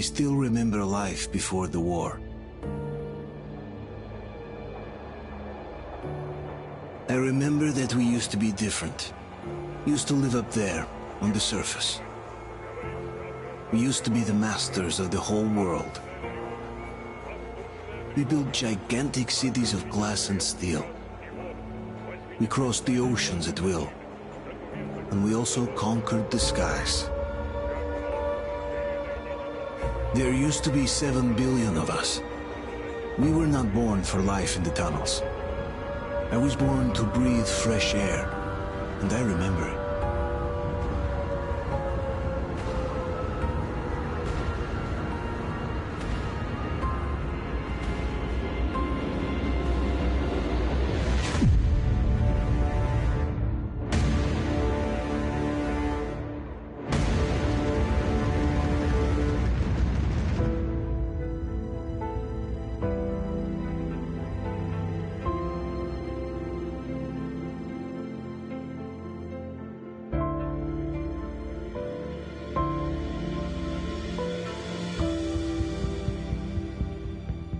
I still remember life before the war. I remember that we used to be different. Used to live up there, on the surface. We used to be the masters of the whole world. We built gigantic cities of glass and steel. We crossed the oceans at will. And we also conquered the skies. There used to be 7 billion of us. We were not born for life in the tunnels. I was born to breathe fresh air, and I remember it.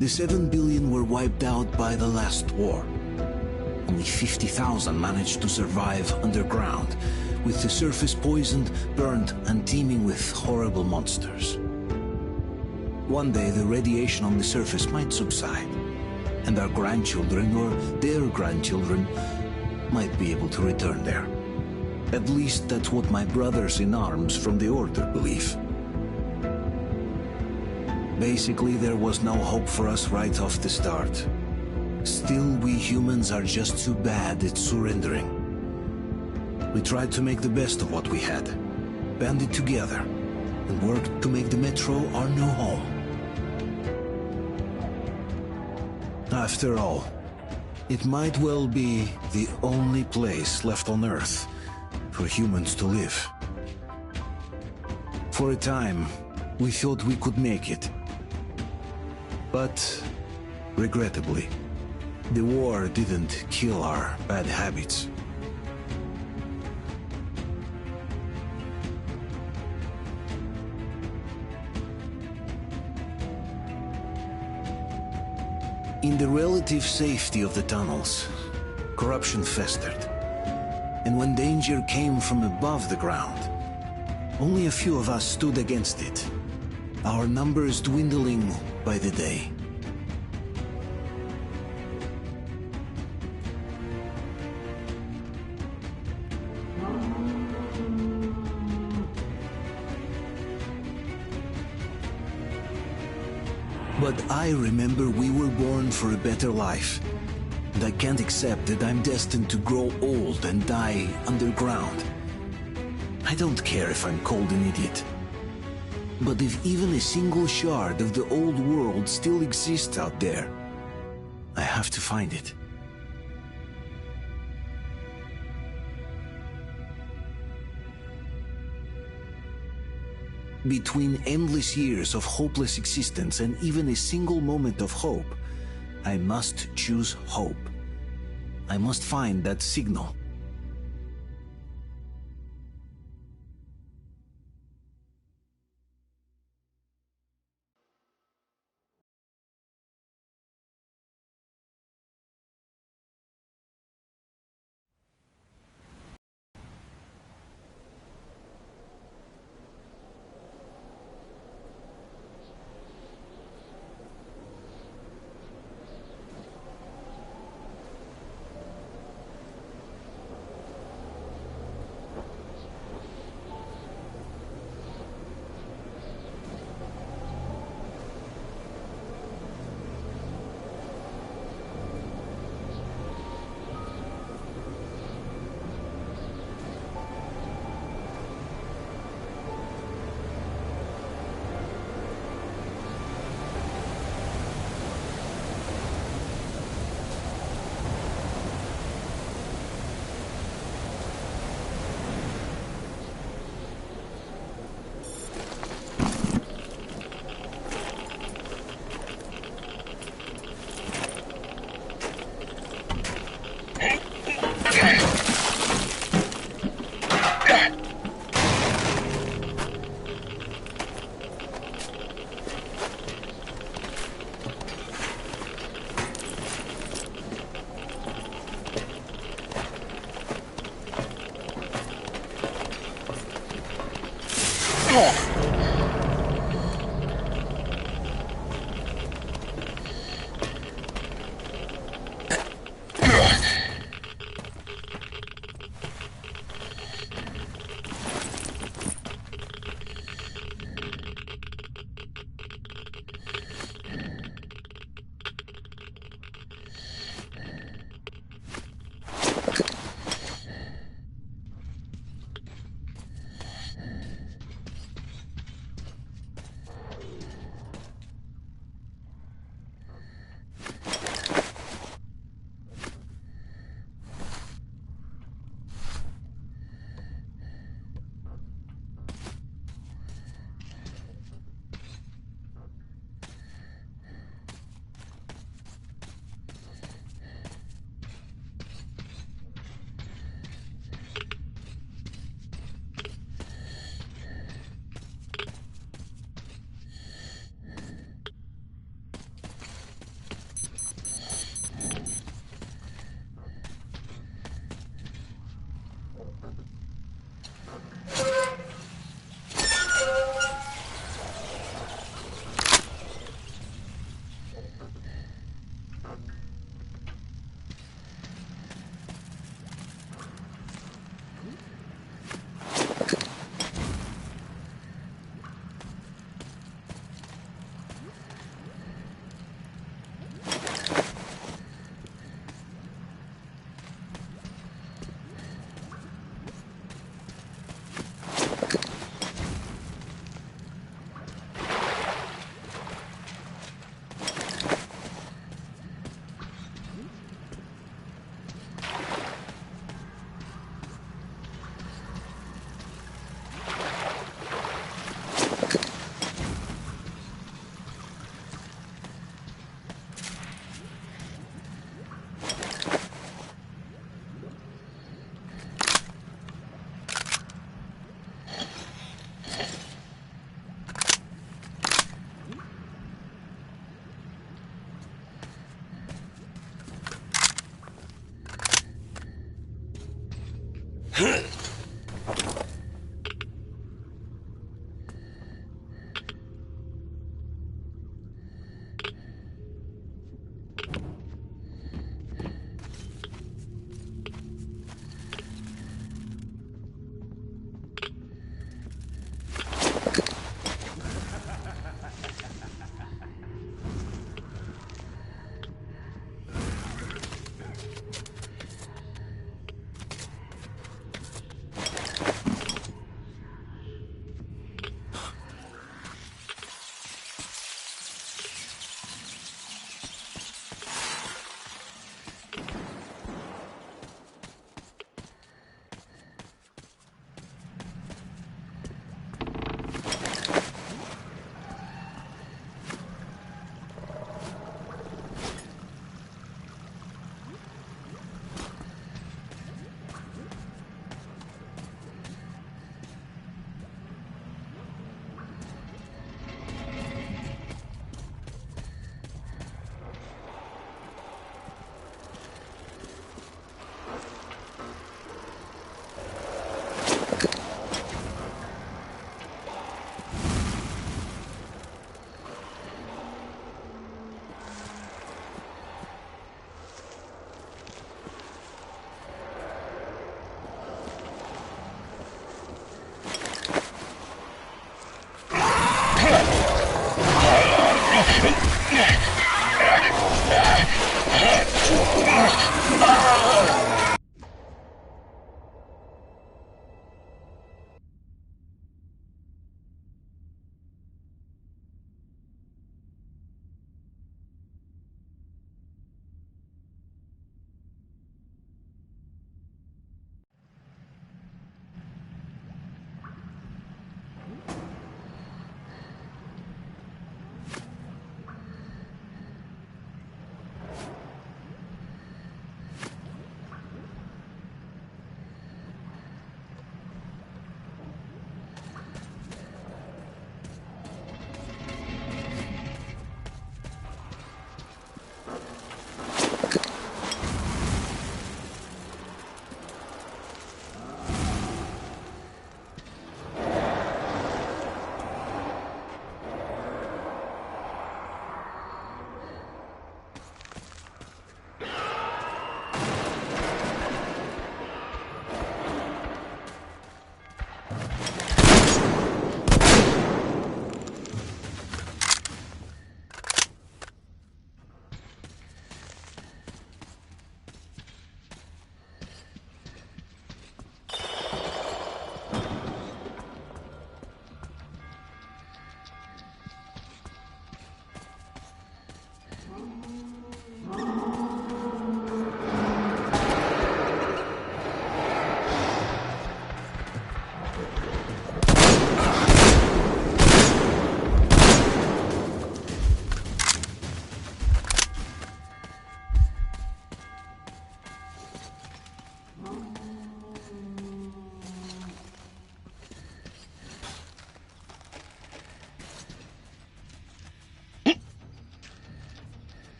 The 7 billion were wiped out by the last war. Only 50,000 managed to survive underground, with the surface poisoned, burned, and teeming with horrible monsters. One day the radiation on the surface might subside, and our grandchildren or their grandchildren might be able to return there. At least that's what my brothers in arms from the Order believe. Basically, there was no hope for us right off the start. Still, we humans are just too bad at surrendering. We tried to make the best of what we had, banded together, and worked to make the Metro our new home. After all, it might well be the only place left on Earth for humans to live. For a time, we thought we could make it. But, regrettably, the war didn't kill our bad habits. In the relative safety of the tunnels, corruption festered. And when danger came from above the ground, only a few of us stood against it, our numbers dwindling by the day. But I remember we were born for a better life, and I can't accept that I'm destined to grow old and die underground. I don't care if I'm called an idiot. But if even a single shard of the old world still exists out there, I have to find it. Between endless years of hopeless existence and even a single moment of hope, I must choose hope. I must find that signal.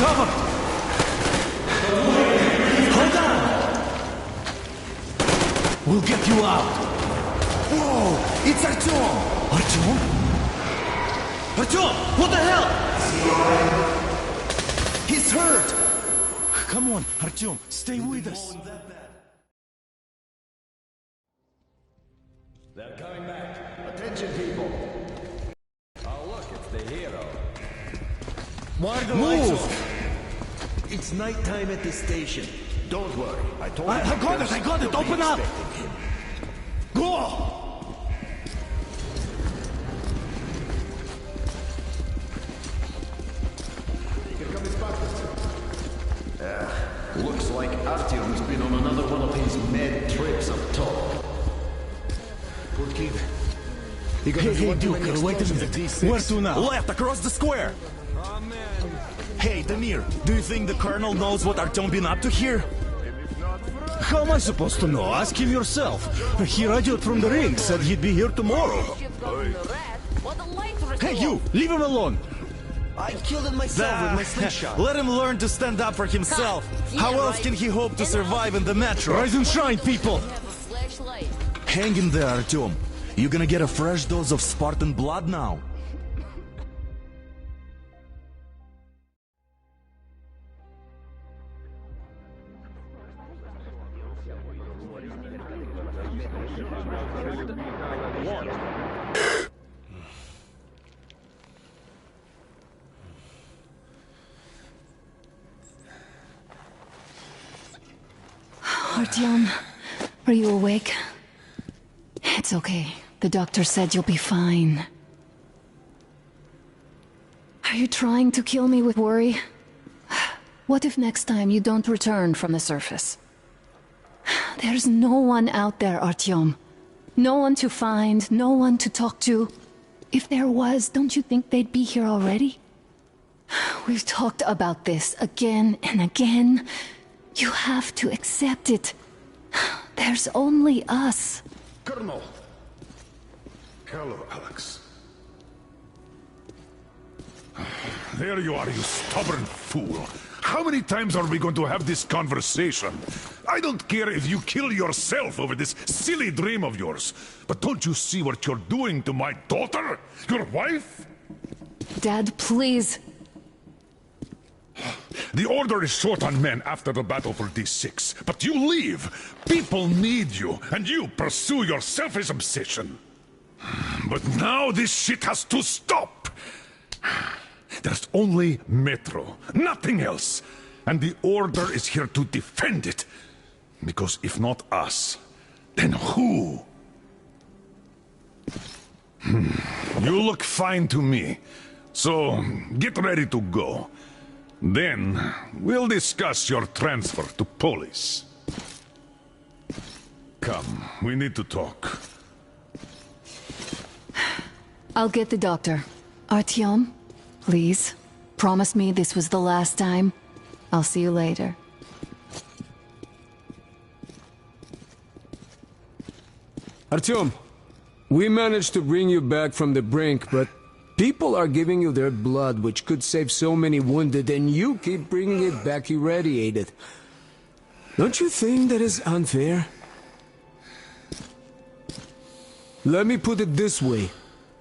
cover! Hold on! We'll get you out! Whoa! It's Artyom! Artyom? Artyom! What the hell? He's hurt! Come on, Artyom, stay with us. They're coming back. Attention, people. Oh, look, it's the hero. Why are the lights off? It's nighttime at the station. Don't worry. I told you. I got it! Open up! Go! Looks like Artyom's been on another one of his mad trips up top. Poor kid. Hey, Duke, wait a minute. Where to now? Left, across the square! Hey, Damir, do you think the Colonel knows what Artyom been up to here? How am I supposed to know? Ask him yourself. He radioed from the ring, said he'd be here tomorrow. Hey, you! Leave him alone! I killed him myself with my slingshot. Let him learn to stand up for himself. How else can he hope to survive in the metro? Rise and shine, people! Hang in there, Artyom. You're gonna get a fresh dose of Spartan blood now. Artyom, are you awake? It's okay. The doctor said you'll be fine. Are you trying to kill me with worry? What if next time you don't return from the surface? There's no one out there, Artyom. No one to find, no one to talk to. If there was, don't you think they'd be here already? We've talked about this again and again. You have to accept it. There's only us. Colonel! Hello, Alex. There you are, you stubborn fool. How many times are we going to have this conversation? I don't care if you kill yourself over this silly dream of yours. But don't you see what you're doing to my daughter? Your wife? Dad, please. The Order is short on men after the battle for D6, but you leave. People need you, and you pursue your selfish obsession. But now this shit has to stop. There's only Metro, nothing else. And the Order is here to defend it. Because if not us, then who? You look fine to me. So, get ready to go. Then, we'll discuss your transfer to Polis. Come, we need to talk. I'll get the doctor. Artyom, please, promise me this was the last time. I'll see you later. Artyom, we managed to bring you back from the brink, but people are giving you their blood, which could save so many wounded, and you keep bringing it back irradiated. Don't you think that is unfair? Let me put it this way.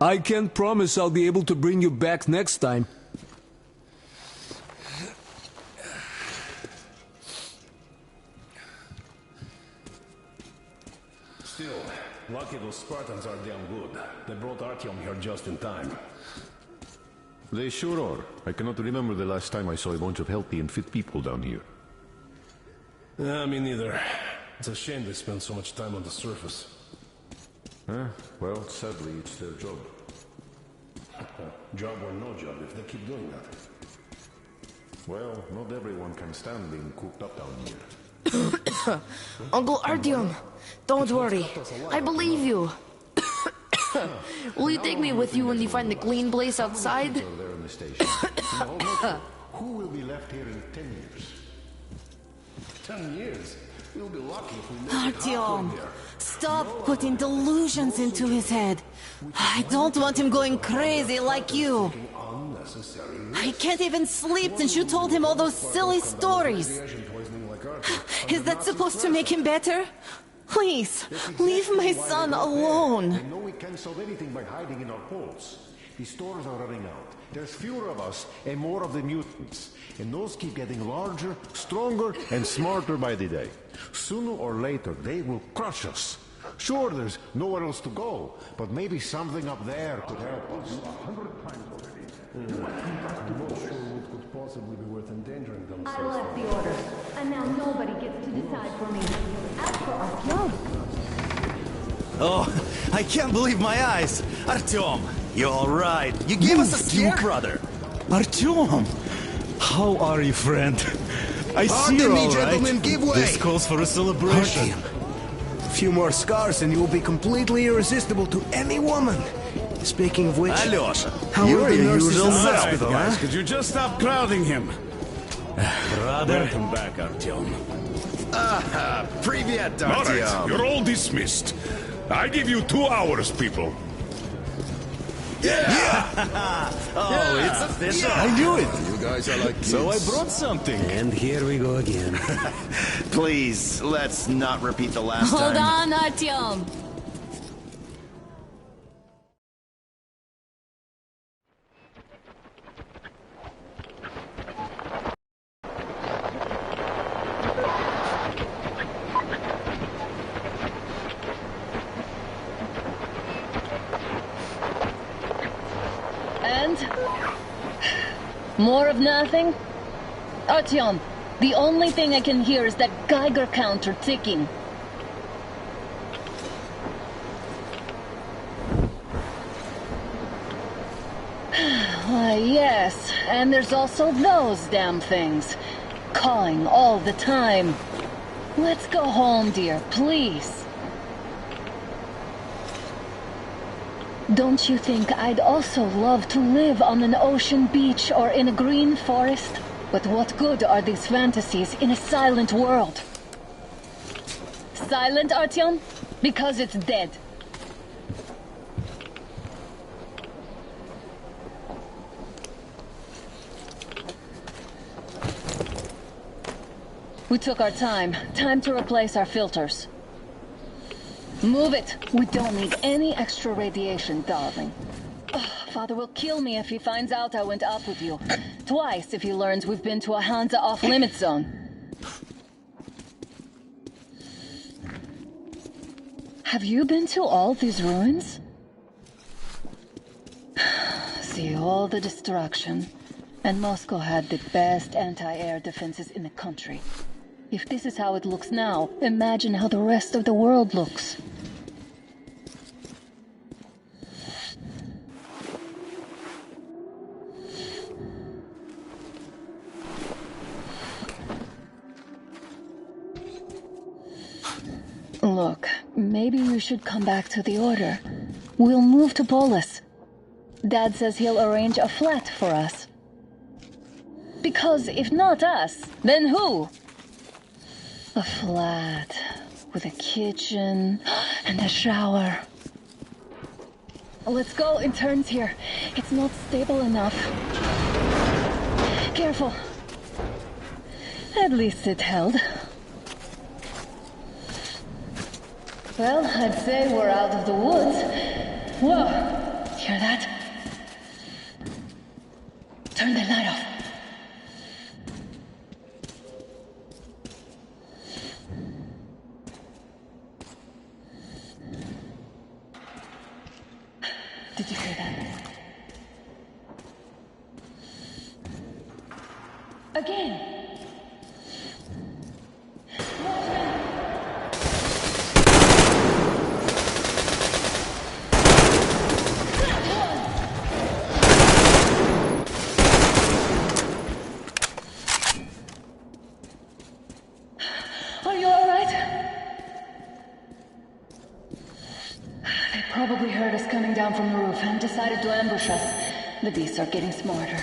I can't promise I'll be able to bring you back next time. Still, lucky those Spartans are damn good. They brought Artyom here just in time. They sure are. I cannot remember the last time I saw a bunch of healthy and fit people down here. Me neither. It's a shame they spend so much time on the surface. Well, sadly, it's their job. Job or no job, if they keep doing that. Well, not everyone can stand being cooped up down here. Uncle Artyom, don't worry. I believe you. Will you take me with you when you find the clean place outside? There in the station. Who will be left here in 10 years? 10 years? We'll be lucky if we make it Artyom, halfway there. stop putting delusions into his head. I don't want him going crazy like you. I can't even sleep since you told him all those silly stories. Is that supposed to make him better? Please, leave my son alone. I know we can't solve anything by hiding in our holes. The stores are running out. There's fewer of us and more of the mutants. And those keep getting larger, stronger, and smarter by the day. Sooner or later, they will crush us. Sure, there's nowhere else to go, but maybe something up there could help us. 100 times already. I'm not sure what could possibly be worth endangering themselves. I left the order, and now nobody gets to decide for me. As for Artyom... Oh, I can't believe my eyes! Artyom, you alright? You gave us a scare, brother! Artyom! How are you, friend? I see you're all right. Gentlemen, give way! This calls for a celebration. A few more scars and you will be completely irresistible to any woman. Speaking of which... Alyosha, how you're are the your nurses usual in the self, hospital, Guys, huh? could you just stop crowding him? brother. Welcome back, Artyom. Привет, All right, Artyom. you're all dismissed. I give you 2 hours, people. Oh, it's official. I knew it. You guys are like So I kids. brought something. And here we go again. Please, let's not repeat the last Hold time. on, Artyom. And? More of nothing? Artyom, the only thing I can hear is that Geiger counter ticking. Why, yes, and there's also those damn things. Cawing all the time. Let's go home, dear, please. Don't you think I'd also love to live on an ocean beach or in a green forest? But what good are these fantasies in a silent world? Silent, Artyom? Because it's dead. We took our time. Time to replace our filters. Move it! We don't need any extra radiation, darling. Ugh, Father will kill me if he finds out I went up with you. Twice if he learns we've been to a Hansa off-limit zone. Have you been to all these ruins? See all the destruction. And Moscow had the best anti-air defenses in the country. If this is how it looks now, imagine how the rest of the world looks. Look, maybe you should come back to the Order. We'll move to Polis. Dad says he'll arrange a flat for us. Because if not us, then who? A flat with a kitchen and a shower. Let's go in turns here. It's not stable enough. Careful. At least it held. Well, I'd say we're out of the woods. Whoa! Hear that? Turn the light off. Did you hear that? Again! Are you alright? They probably heard us coming down from the roof and decided to ambush us. The beasts are getting smarter.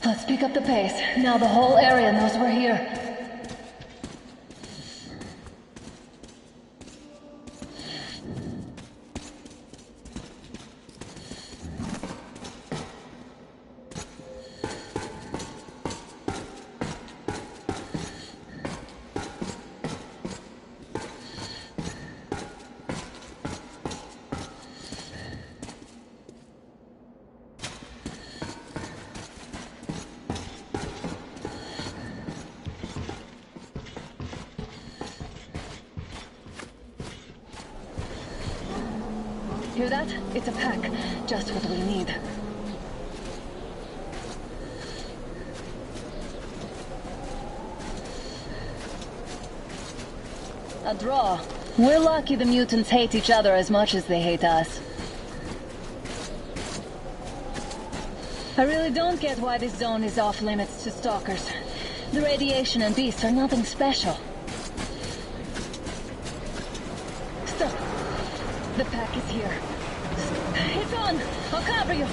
Let's pick up the pace. Now the whole area knows we're here. hear that? It's a pack. Just what we need. A draw. We're lucky the mutants hate each other as much as they hate us. I really don't get why this zone is off limits to stalkers. The radiation and beasts are nothing special. Stop. The pack is here. It's on! I'll cover you!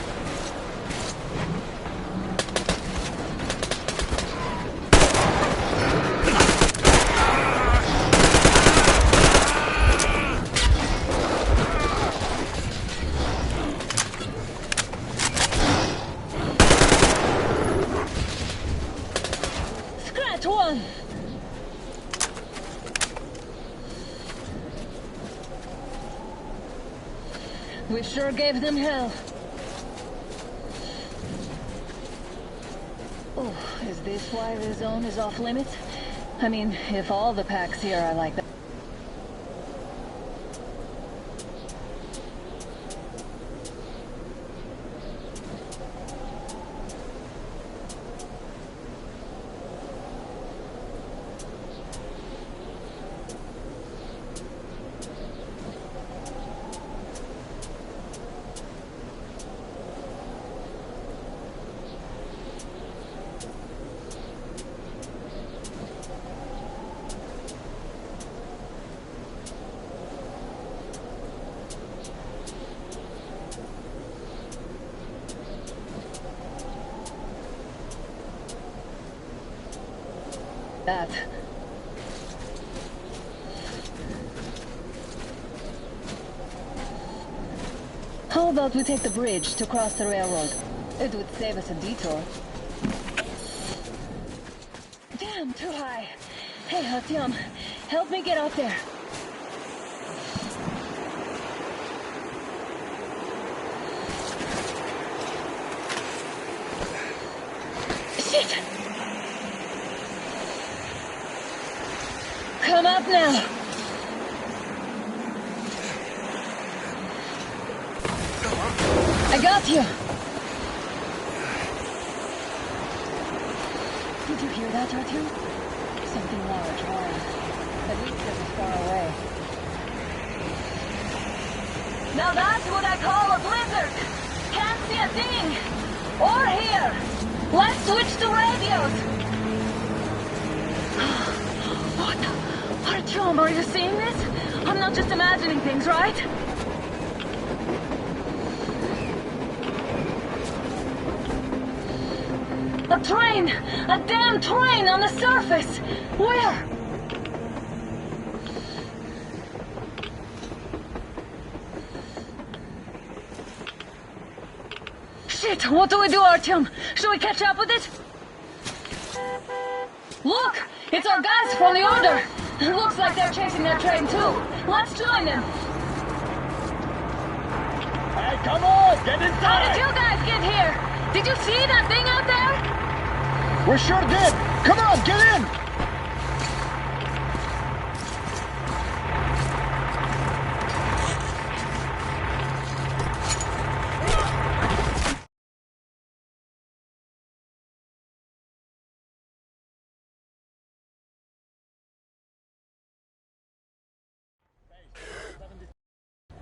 Scratch one! We sure gave them hell. Oh, is this why the zone is off limits? I mean, if all the packs here are like that. That. How about we take the bridge to cross the railroad? It would save us a detour. Damn, too high. Hey, Artyom, help me get out there. Shit! Come up now. I got you. Did you hear that, Artyom? Something large, roaring. At least it was far away. Now that's what I call a blizzard. Can't see a thing. Or hear. Let's switch to radios. What the? Artyom, are you seeing this? I'm not just imagining things, right? A train! A damn train on the surface! Where? Shit! What do we do, Artyom? Should we catch up with it? Look! It's our guys from the Order! Looks like they're chasing that train too. Let's join them. Hey, come on! Get inside! How did you guys get here? Did you see that thing out there? We sure did! Come on, get in!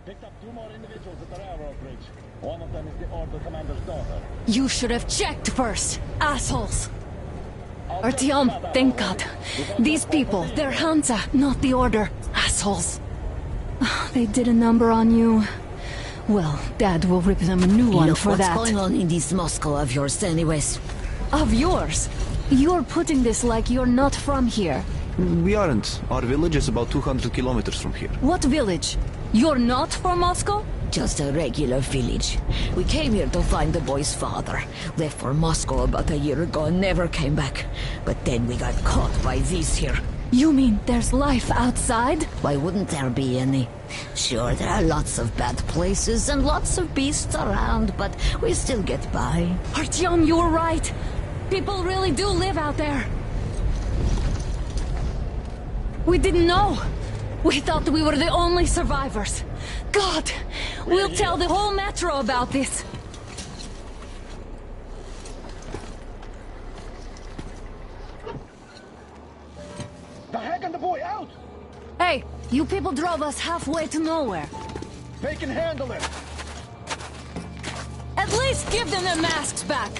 Picked up 2 more individuals at the railroad bridge. One of them is the Order commander's daughter. You should have checked first, assholes. Artyom, thank God. These people, they're Hansa, not the Order. Assholes. They did a number on you. Well, Dad will rip them a new one for that. What's going on in this Moscow of yours anyways? Of yours? You're putting this like you're not from here. We aren't. Our village is about 200 kilometers from here. What village? You're not from Moscow? Just a regular village. We came here to find the boy's father. Left for Moscow about a year ago and never came back. But then we got caught by these here. You mean there's life outside? Why wouldn't there be any? Sure, there are lots of bad places and lots of beasts around, but we still get by. Artyom, you're right. People really do live out there. We didn't know. We thought we were the only survivors. God! We'll tell the whole metro about this! The heck and the boy out! Hey, you people drove us halfway to nowhere. They can handle it! At least give them their masks back!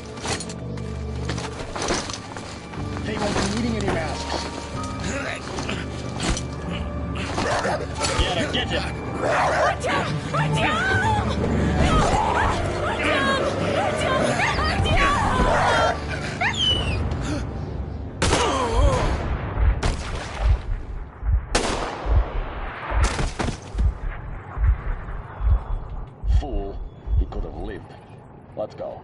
They won't be needing any masks. Get it! Artyom! Artyom! Artyom! Fool. He could have lived. Let's go.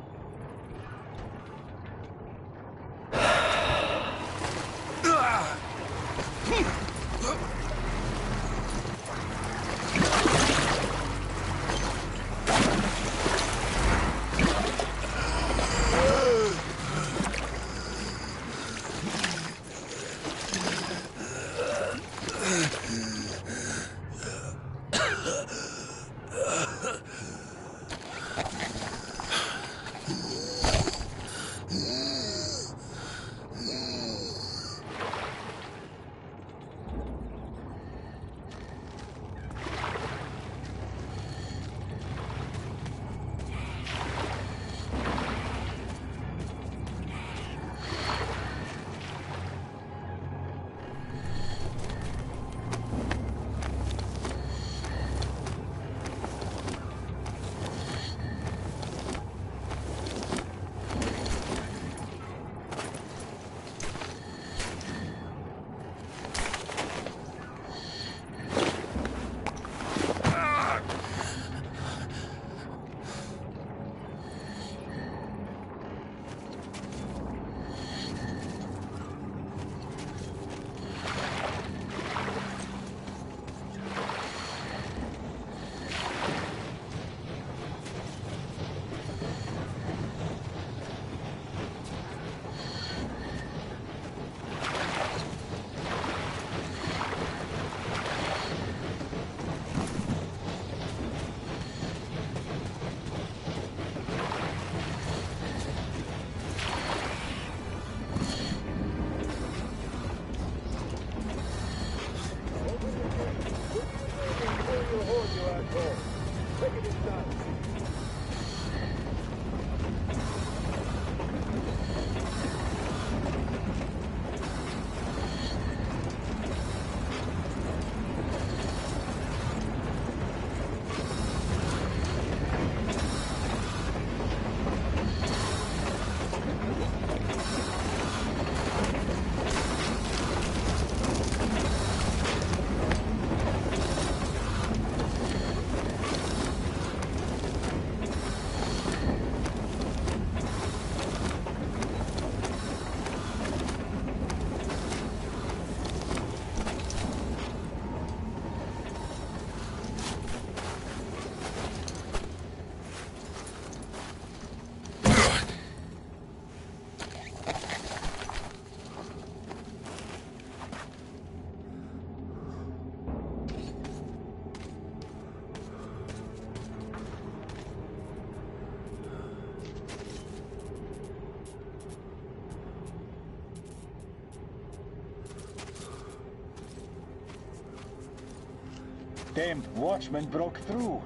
Damned watchmen broke through.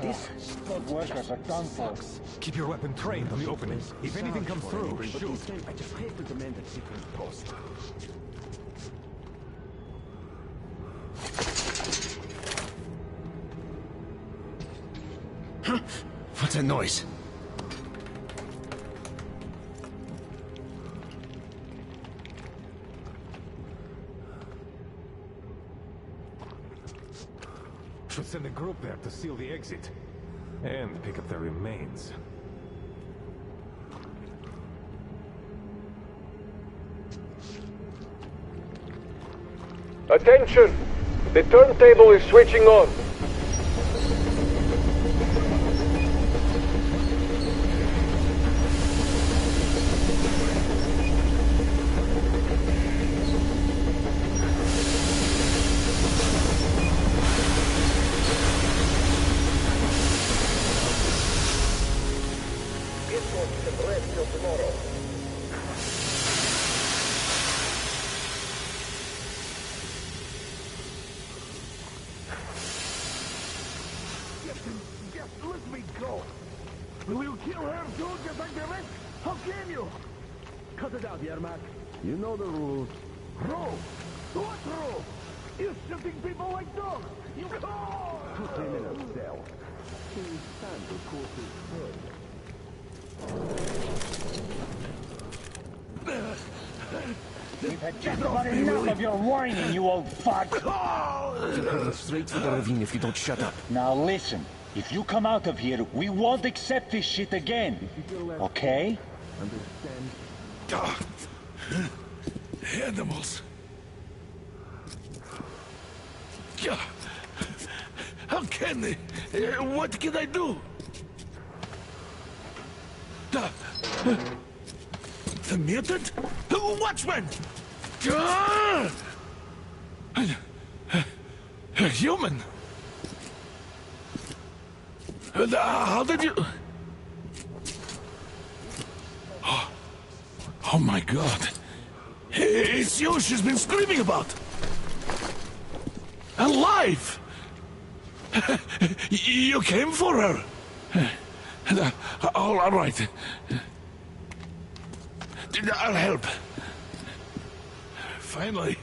These stud workers are done for. Keep your weapon trained on the opening. If anything comes through, shoot. I just hate to demand a secret post. Huh? What's that noise? Should send a group there to seal the exit. And pick up their remains. Attention! The turntable is switching on. can rest till tomorrow. Just let me go. Will you kill her too, just like the rest? How can you? Cut it out, Yermak. You know the rules. Rules? What rules? You're shooting people like dogs. You Put him in a cell. He's time to cool his head. We've had just about enough of your whining, you old fuck! You're heading straight for the ravine if you don't shut up. Now listen, if you come out of here, we won't accept this shit again. Okay? Ah, animals. Yeah. How can they? What can I do? The mutant? Watchman! Ah! A human? How did you... Oh my God. It's you she's been screaming about. Alive! You came for her. All right. I'll help. Finally,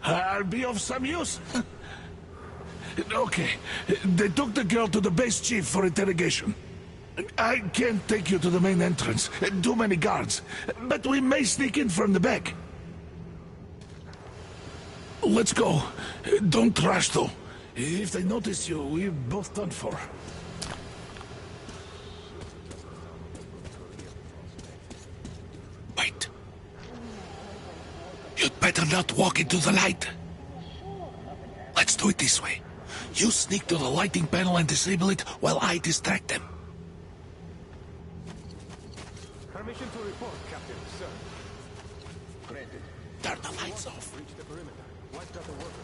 I'll be of some use. Okay, they took the girl to the base chief for interrogation. I can't take you to the main entrance. Too many guards. But we may sneak in from the back. Let's go. Don't rush, though. If they notice you, we're both done for. Wait. You'd better not walk into the light. Let's do it this way. You sneak to the lighting panel and disable it while I distract them. Permission to report, Captain, sir. Granted. Turn the lights off. Reach the perimeter. Wiped out the worker.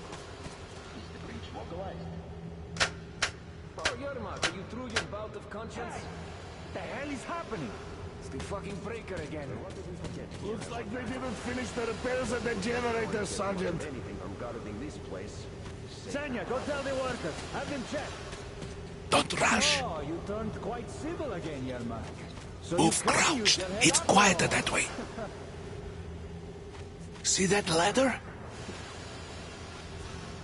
Is the breach localized? Oh, Yermak, are you through your bout of conscience? The hell is happening? It's the fucking breaker again. Looks like they didn't finish the repairs at the generator, Sergeant. Anything from guarding this place. Sanya, go tell the workers. Have them check. Don't rush. Oh, you turned quite civil again, Yermak. So Move crouched. It's quieter that way. See that ladder?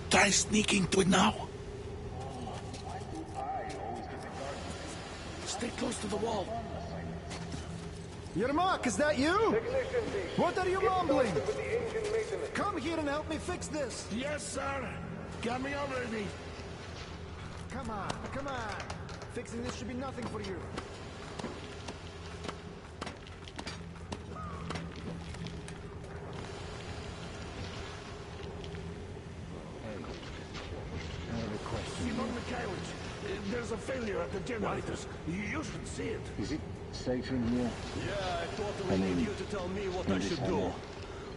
Try sneaking to it now. Stay close to the wall. Yermak, is that you? What are you mumbling? Come here and help me fix this. Yes, sir. Got me already. Come on, come on. Fixing this should be nothing for you. Simon Mikhailовich, there's a failure at the generators. You should see it. Is it safe in here? Yeah, I thought we need you to tell me what I should do.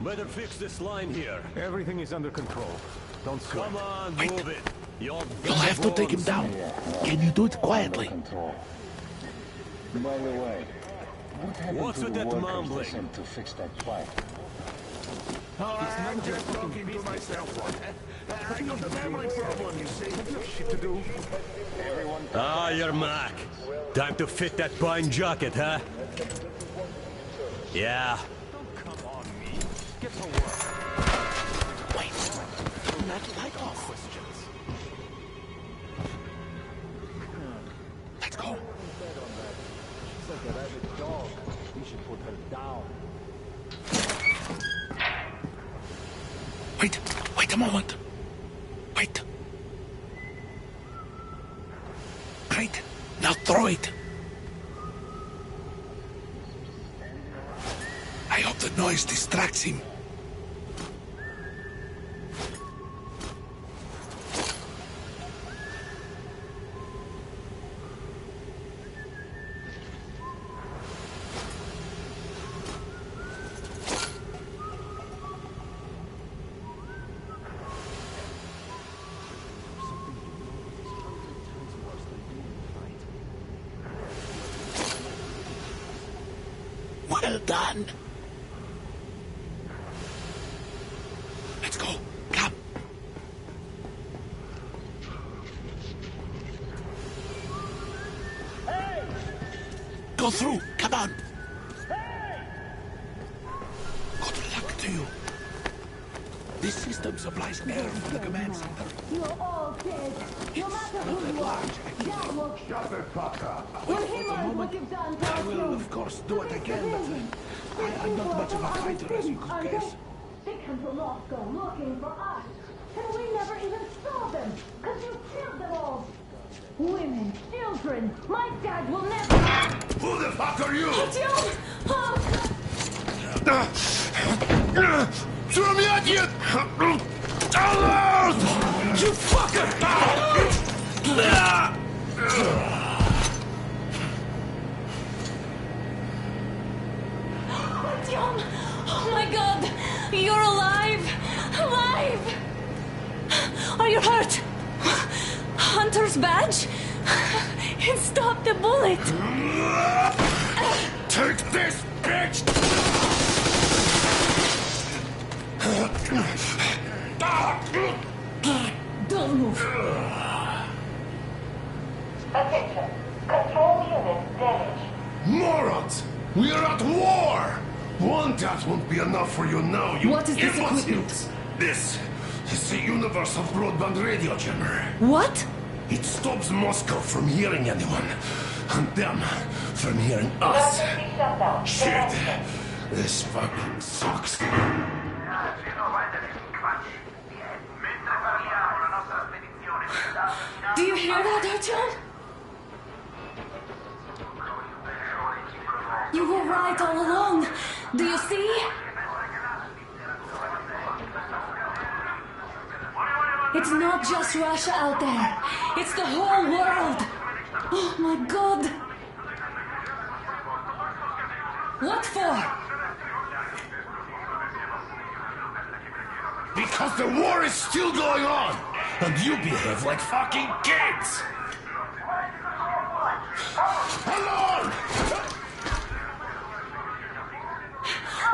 Better fix this line here. Everything is under control. Don't sweat. Come on, move it. You'll have to take him down. Can you do it quietly? By the way, what happened What's to with the that workers mumbling? they sent to fix that pipe? I'm just talking to myself. I got a memory problem, you see. Shit to do. Ah, Yermak. Time to fit that pine jacket, huh? Yeah. Come on, me. Get to work. Wait. Turn that light off. Let's go. She's like a rabid dog. We should put her down. Wait a moment. Wait. Great. Now throw it. I hope the noise distracts him. Well done. Let's go. Come. Hey! Go through. Come on. Good luck to you. This system supplies air for the command center. You're all dead. No matter who you are. That will... Shut the fuck up. When he learns what you've done to I us, will, of course, do it again, but I'm not much of a fighter, as you could guess. They come to Moscow looking for us. And we never even saw them. Because you killed them all. Women, children. My dad will never... Who the fuck are you? Artyom! Surmyatien! Alert! You fucker! Artyom! Oh my god! You're alive! Alive! Are you hurt? Hunter's badge? It stopped the bullet! Take this, bitch! Don't move. Attention. Control unit damaged. Morons! We are at war! One that won't be enough for you now, you What is this imbeciles. equipment? This is the universal broadband radio jammer. What? It stops Moscow from hearing anyone, and them from hearing us. Shit! This fucking sucks. Do you hear that, Artyom? You were right all along. Do you see? It's not just Russia out there. It's the whole world. Oh my god. What for? Because the war is still going on, and you behave like fucking kids! Alarm!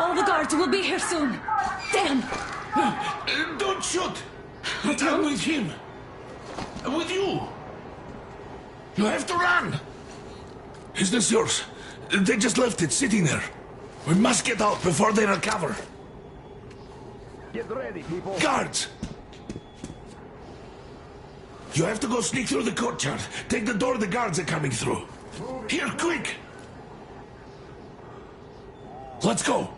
All the guards will be here soon. Damn! Don't shoot! I'm with him. With you. You have to run. Is this yours? They just left it sitting there. We must get out before they recover. Get ready, people. Guards! You have to go sneak through the courtyard. Take the door the guards are coming through. Here, quick! Let's go.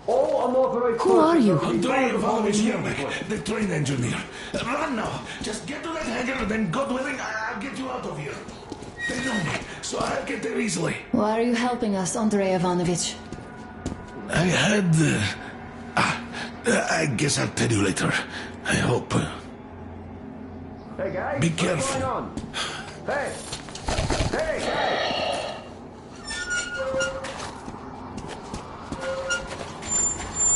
Who are you? Andrei Ivanovich Yermak, the train engineer. Run now. Just get to that hangar and then, God willing, I'll get you out of here. They know me, so I'll get there easily. Why are you helping us, Andrei Ivanovich? I had... I guess I'll tell you later. I hope. Hey, guys. Be What's careful. going on? Hey! Hey, guys!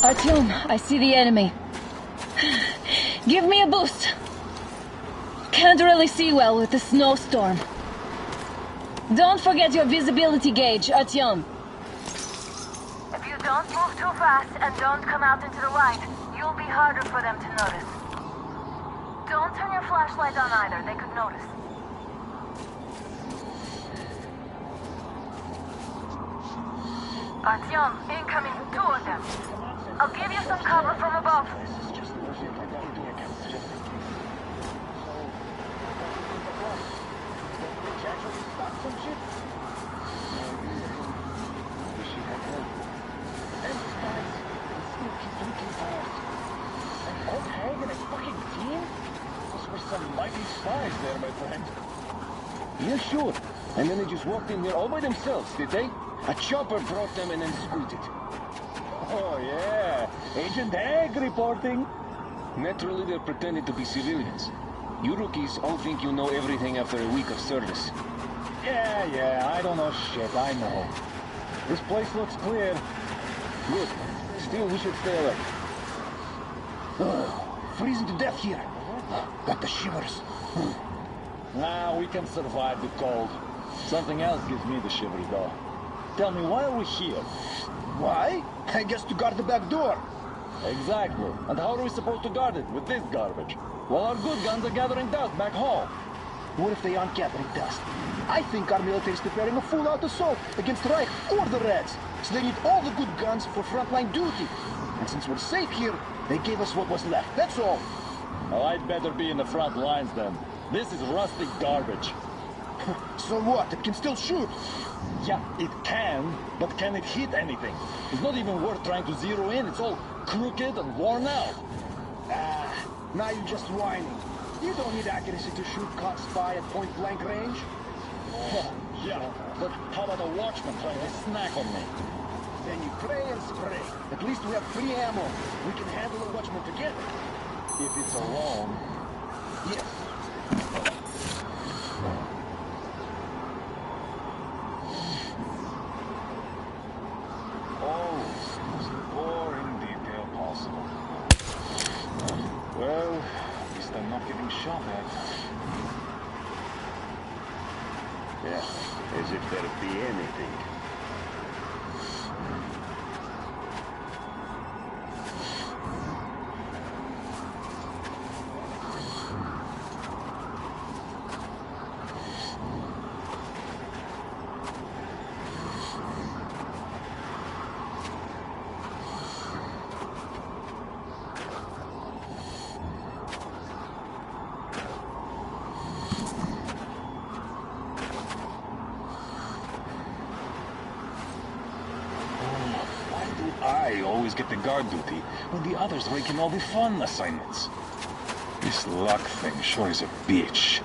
Artyom, I see the enemy. Give me a boost. Can't really see well with the snowstorm. Don't forget your visibility gauge, Artyom. If you don't move too fast and don't come out into the light, you'll be harder for them to notice. Don't turn your flashlight on either, they could notice. Artyom, incoming, 2 of them. I'll give you some cover from above. Some mighty spies there, my friend. Yeah, sure. And then they just walked in here all by themselves, did they? A chopper brought them and then scooted. Oh, yeah. Agent Egg reporting. Naturally, they're pretending to be civilians. You rookies all think you know everything after a week of service. Yeah, I don't know shit, I know. This place looks clear. Good. Still, we should stay alert. Freezing to death here. Got the shivers. Nah, we can survive the cold. Something else gives me the shivers, though. Tell me, why are we here? Why? I guess to guard the back door. Exactly. And how are we supposed to guard it with this garbage? While our good guns are gathering dust back home. What if they aren't gathering dust? I think our military is preparing a full-out assault against Reich or the Reds. So they need all the good guns for frontline duty. And since we're safe here, they gave us what was left, that's all. Well, I'd better be in the front lines then. This is rustic garbage. So what? It can still shoot. Yeah, it can, but can it hit anything? It's not even worth trying to zero in. It's all crooked and worn out. Now you're just whining. You don't need accuracy to shoot caught spy at point-blank range. Yeah, but how about a watchman trying to snack on me? Then you pray and spray. At least we have free ammo. We can handle the watchman together. If it's alone. Yes. Always the most boring detail possible. Well, at least I'm not getting shot at. Yeah, as if there'd be anything. I always get the guard duty when the others rake in all the fun assignments. This luck thing sure is a bitch.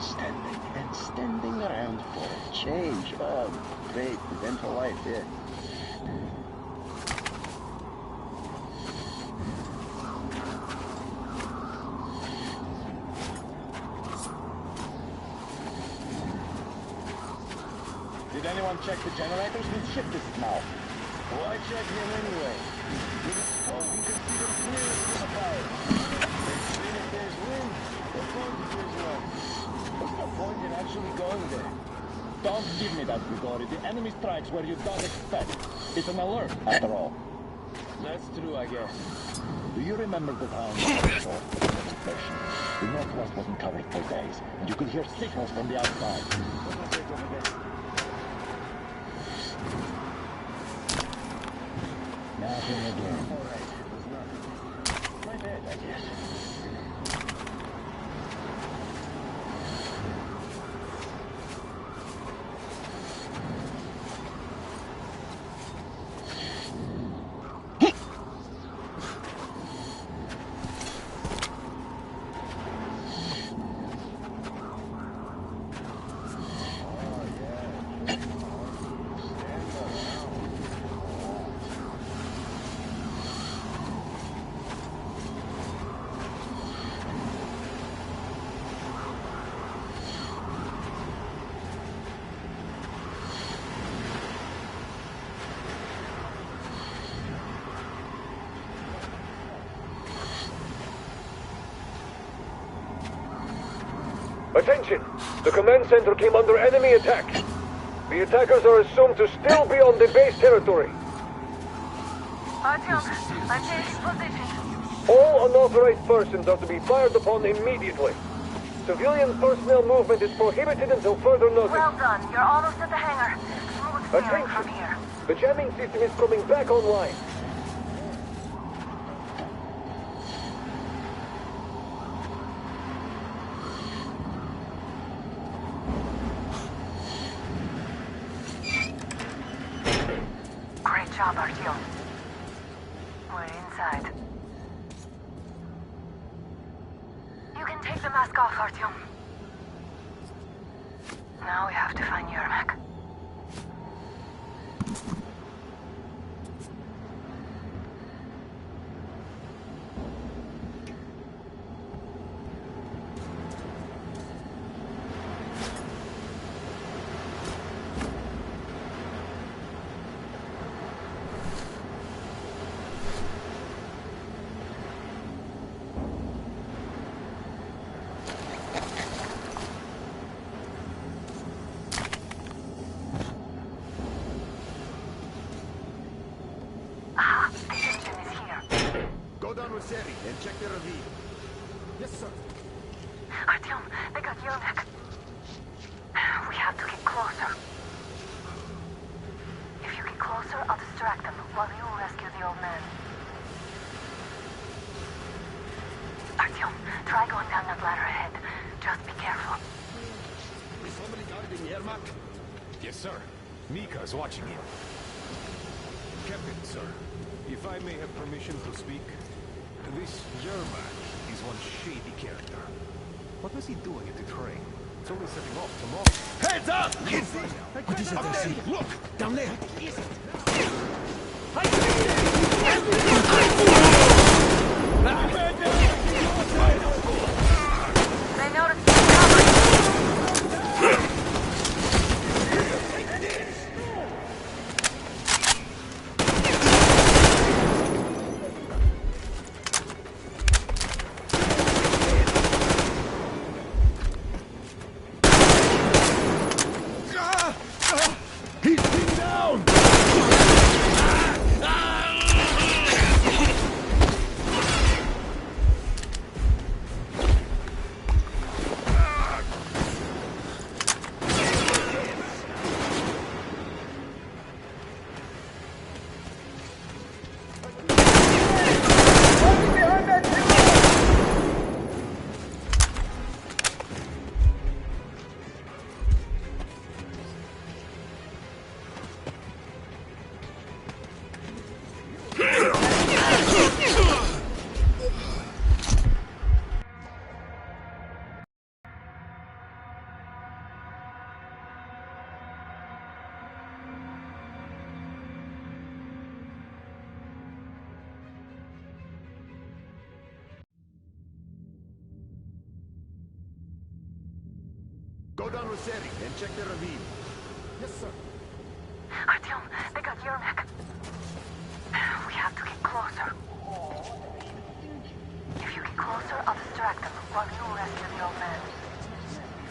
Standing, and standing around for a change. Oh, great, eventful life, yeah. Did anyone check the generators? Whose shift is it now? Why check him anyway? He was told he could see them clearly from the fire. If there's wind, they're going to there's one. What's the point in actually going there? Don't give me that, Grigori. The enemy strikes where you don't expect. It's an alert, after all. That's true, I guess. Do you remember the time short explosion? The northwest wasn't covered for days, and you could hear signals from the outside. Nothing again. All right, it was nothing. My bad, I guess. Attention! The command center came under enemy attack. The attackers are assumed to still be on the base territory. Artyom, I'm changing position. All unauthorized persons are to be fired upon immediately. Civilian personnel movement is prohibited until further notice. Well done. You're almost at the hangar. Smooth sailing from here. The jamming system is coming back online. Great job, Artyom. We're inside. You can can take the mask off, Artyom. Now we have to find Yermak. And check the ravine. Yes, sir. Artyom, they got Yermak. We have to get closer. If you get closer, I'll distract them while you rescue the old man. Artyom, try going down that ladder ahead. Just be careful. Is somebody guarding Yermak? Yes, sir. Mika is watching him. Captain, sir, if I may have permission to speak, this Yermak is one shady character. What was he doing at the train? It's only setting off tomorrow. Heads up! What is it I see? Look! Down there! They noticed you covered. Go down Rossetti and check the ravine. Yes, sir. Artyom, they got Yermak. We have to get closer. If you get closer, I'll distract them while you rescue the old man.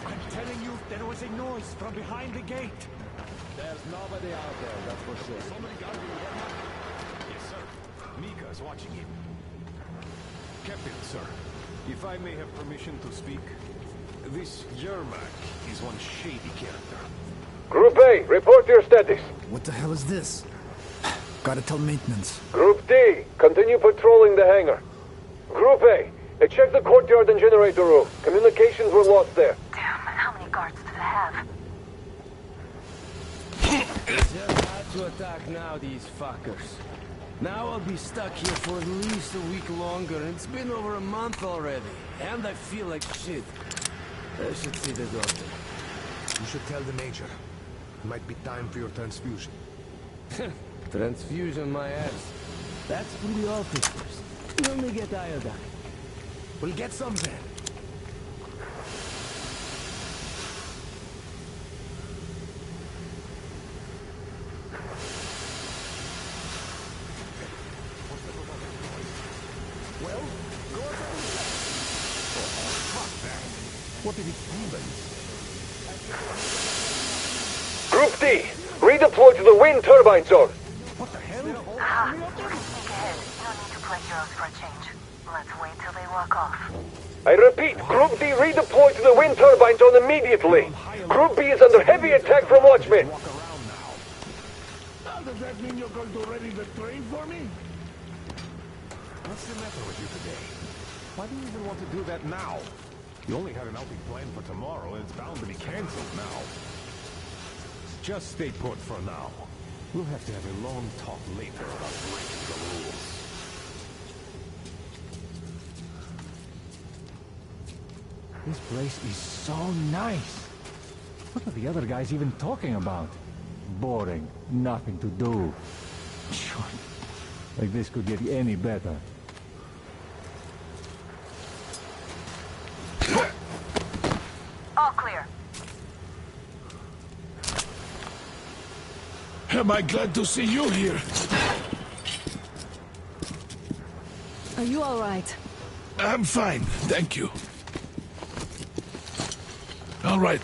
I'm telling you, there was a noise from behind the gate. There's nobody out there, that's for sure. Somebody guarding Yermak? Yes, sir. Mika is watching him. Captain, sir, if I may have permission to speak, this Yermak is one shady character. Group A, report your status. What the hell is this? Gotta tell maintenance. Group D, continue patrolling the hangar. Group A, check the courtyard and generator room. Communications were lost there. Damn, how many guards do they have? Just had to attack now, these fuckers. Now I'll be stuck here for at least a week longer, and it's been over a month already. And I feel like shit. I should see the doctor. You should tell the Major. It might be time for your transfusion. Transfusion my ass. That's for the officers. We only get iodine. We'll get some then. Well, go ahead and check. Oh, fuck that. What if it's demons? Group D, redeploy to the wind turbine zone. What the hell? Aha, you can sneak ahead. No need to play heroes for a change. Let's wait till they walk off. I repeat, Group D redeploy to the wind turbine zone immediately. Group B is under heavy attack from Watchmen. Does that mean you're going to ready the train for me? What's the matter with you today? Why do you even want to do that now? You only had an outing planned for tomorrow, and it's bound to be cancelled now. Just stay put for now. We'll have to have a long talk later about breaking the rules. This place is so nice. What are the other guys even talking about? Boring. Nothing to do. Sure. Like this could get any better. All clear. Am I glad to see you here? Are you all right? I'm fine, thank you. All right.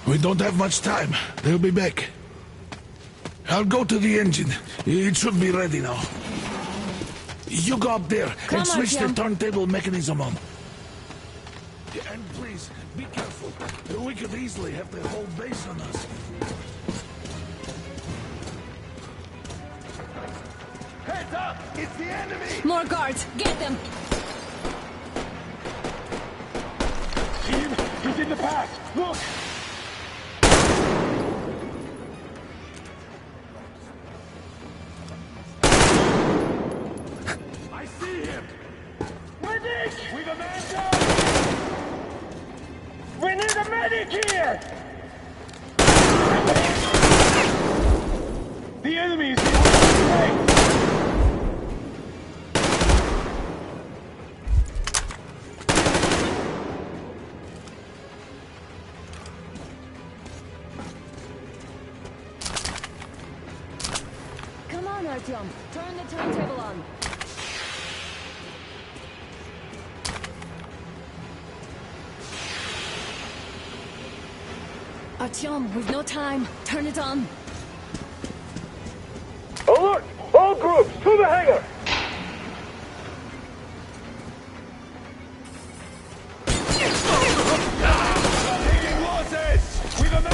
We don't have much time. They'll be back. I'll go to the engine. It should be ready now. You go up there and switch the turntable mechanism on. And please, be careful. We could easily have the whole base on us. Heads up! It's the enemy! More guards! Get them! See him? He's in the path! Look! I see him! Medic! We've a man down! We need a medic here! The enemy is in the way! Come on, Artyom. Turn the turntable on. Artyom, we've no time. Turn it on. Alert! All groups, to the hangar! Taking losses! We've a man...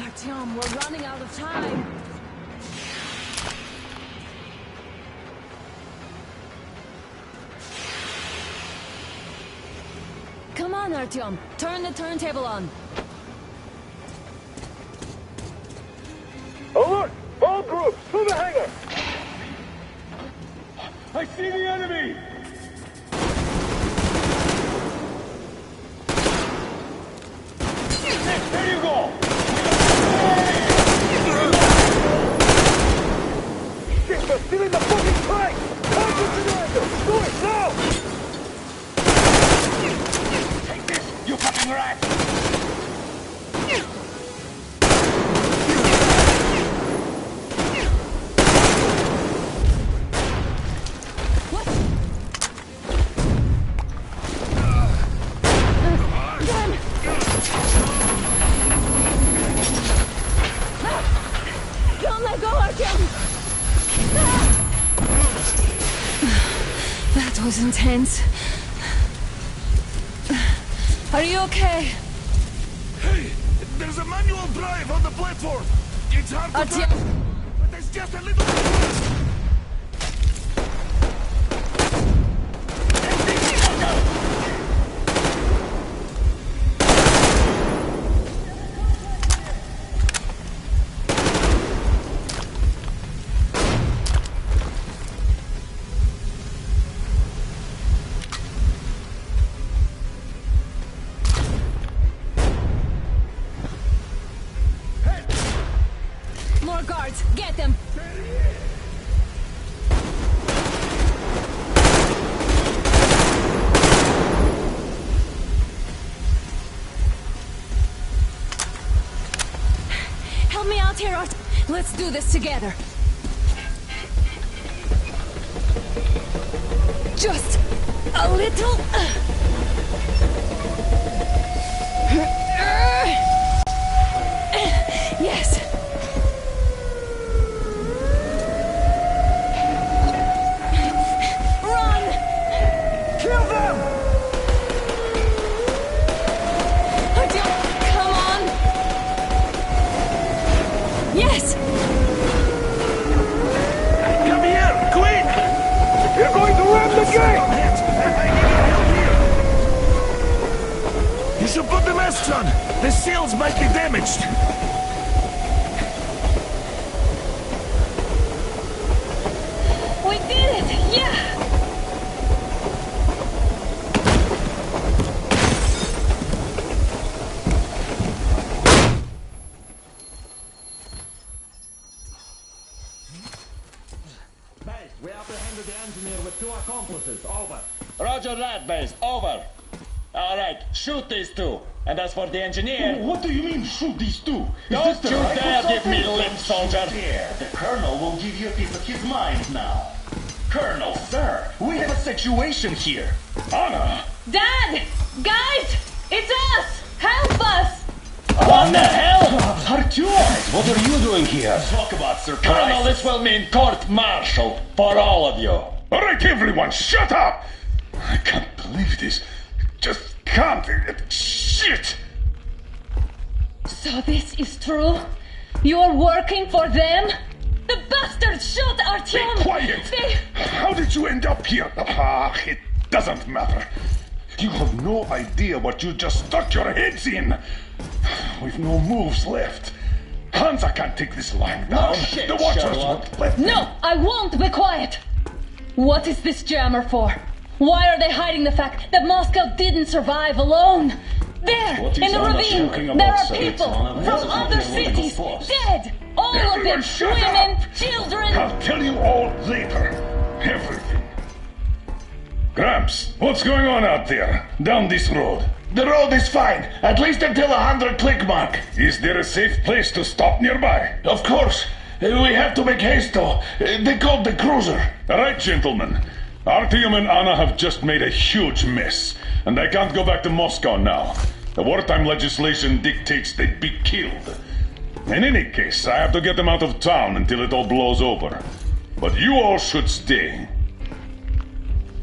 Artyom, we're running out of time. Come on, Artyom. Turn the turntable on. Alert! All groups, to the hangar! I see the enemy! There you go! Shit, they're still in the fucking fight! Time to generator! Do it now! Take this, you fucking rat! Don't let go, Artyom! That was intense. Are you okay? Hey! There's a manual drive on the platform! It's hard to drive, but there's just a little... More guards! Get them! Help me out here, Art. Let's do this together. Just a little... Yes. Run! Kill them! Come on! Yes! Come You should put the masts on! The seals might be damaged! We did it! Yeah! We apprehended the engineer with 2 accomplices. Over. Roger that, base. Over. All right, shoot these 2. And as for the engineer... What do you mean, shoot these 2? Don't you dare give me lip, soldier! There, the Colonel will give you a piece of his mind now. Colonel, sir, we have a situation here. Anna! Dad! Guys! It's us! Help us! What the hell? Artyom, what are you doing here? Talk about surprise. Colonel, this will mean court-martial for all of you. All right, everyone, shut up! I can't believe this. Just can't. Shit! So this is true? You're working for them? The bastards shot Artyom! Be quiet! How did you end up here? It doesn't matter. You have no idea what you just stuck your heads in. We've no moves left. Hansa can't take this lying down. shit, The Watchers Sherlock. won't let No, I won't be quiet! What is this jammer for? Why are they hiding the fact that Moscow didn't survive alone? There, What is in the Anna ravine, talking there about, are sir? people Anna, from this is other not political cities, force. dead! All of them, Everyone shut women, up. children! I'll tell you all later. Everything. Gramps, what's going on out there? Down this road? The road is fine, at least until 100 click mark. Is there a safe place to stop nearby? Of course. We have to make haste though. They called the cruiser. All right, gentlemen. Artyom and Anna have just made a huge mess, and they can't go back to Moscow now. The wartime legislation dictates they'd be killed. In any case, I have to get them out of town until it all blows over. But you all should stay.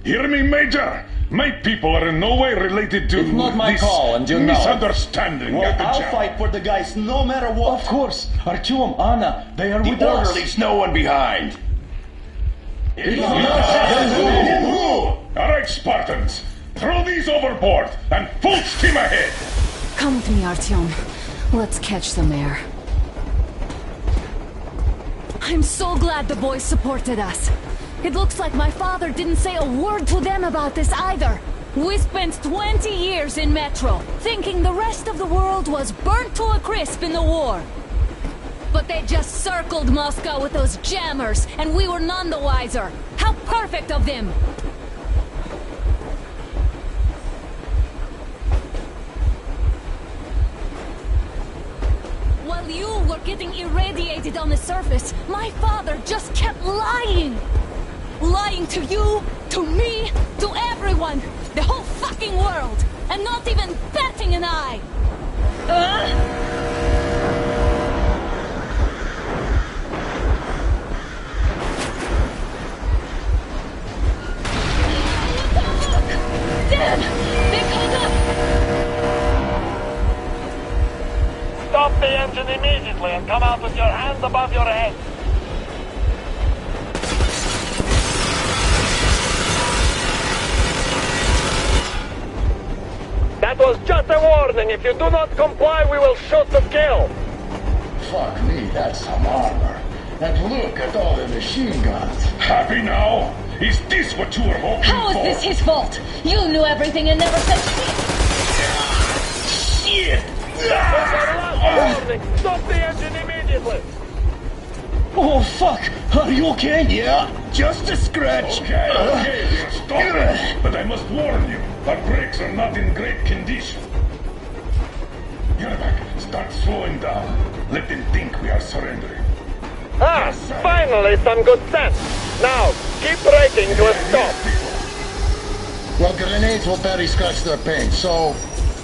Hear me, Major? My people are in no way related to It's not my this call, and you know it. misunderstanding Well, at the I'll jam. fight for the guys no matter what. Of course, Artyom, Anna, they are The with order us. leaves no one behind. All right, Spartans. Throw these overboard and full steam ahead. Come with me, Artyom. Let's catch some air. I'm so glad the boys supported us. It looks like my father didn't say a word to them about this either. We spent 20 years in Metro, thinking the rest of the world was burnt to a crisp in the war. But they just circled Moscow with those jammers, and we were none the wiser. How perfect of them! While you were getting irradiated on the surface, my father just kept lying! Lying to you, to me, to everyone! The whole fucking world! And not even batting an eye! Damn! They caught up! Stop the engine immediately and come out with your hands above your head. That was just a warning. If you do not comply, we will shoot to kill. Fuck me, that's some armor. And look at all the machine guns. Happy now? Is this what you were hoping How is for? this his fault? You knew everything and never said shit! Shit! Warning! Stop the engine immediately! Oh, fuck! Are you okay? Yeah, just a scratch. Okay, stop it. But I must warn you, our brakes are not in great condition. Yermak, start slowing down. Let them think we are surrendering. Ah, finally some good sense. Now, keep braking to a stop. Well, grenades will barely scratch their paint, so...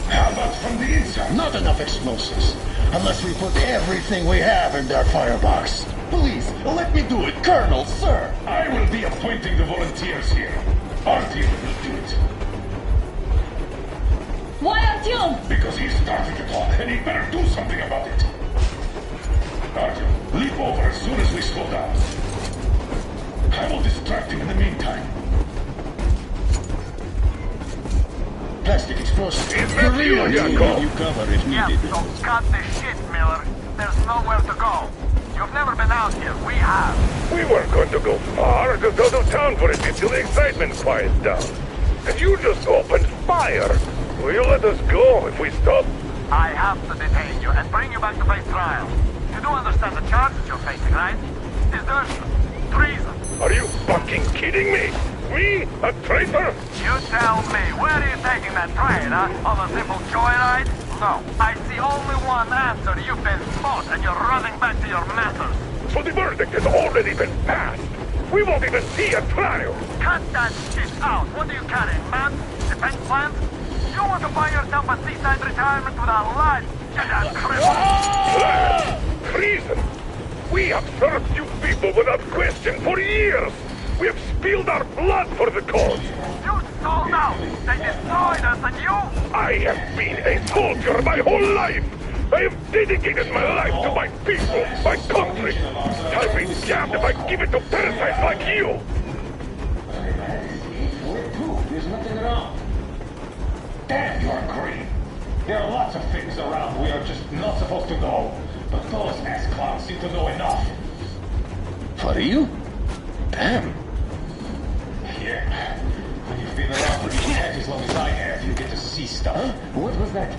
How about from the inside? Not enough explosives. Unless we put everything we have in their firebox. Please, let me do it, Colonel, sir. I will be appointing the volunteers here. Artyom will do it. Why Artyom? Because he started it all, and he better do something about it. Artyom, leap over as soon as we slow down. I will distract him in the meantime. trust. Is that you, Yakov? You cover if needed. So cut the shit, Miller. There's nowhere to go. You've never been out here. We have. We weren't going to go far. Just go to town for a bit till the excitement quiets down. And you just opened fire. Will you let us go if we stop? I have to detain you and bring you back to face trial. You do understand the charges you're facing, right? Desertion. Treason. Are you fucking kidding me? Me? A traitor? You tell me. Where are you taking that train, huh? On a simple joyride? No. I see only one answer. You've been spot and you're running back to your masters. So the verdict has already been passed. We won't even see a trial. Cut that shit out. What are you carrying, man? Defense plans? You want to buy yourself a seaside retirement with a life? You damn cripple. Treason! We have served you people without question for years! We have spilled our blood for the cause! You sold out! They destroyed us and you... I have been a soldier my whole life! I have dedicated my life to my people, my country! I'll be damned if I give it to parasites like you! There's nothing around. Damn, you're green! There are lots of things around we are just not supposed to know. But those ass clowns seem to know enough. For you? Damn. Yeah. When you've been around for these guys as long as I have, you get to see stuff. Huh? What was that?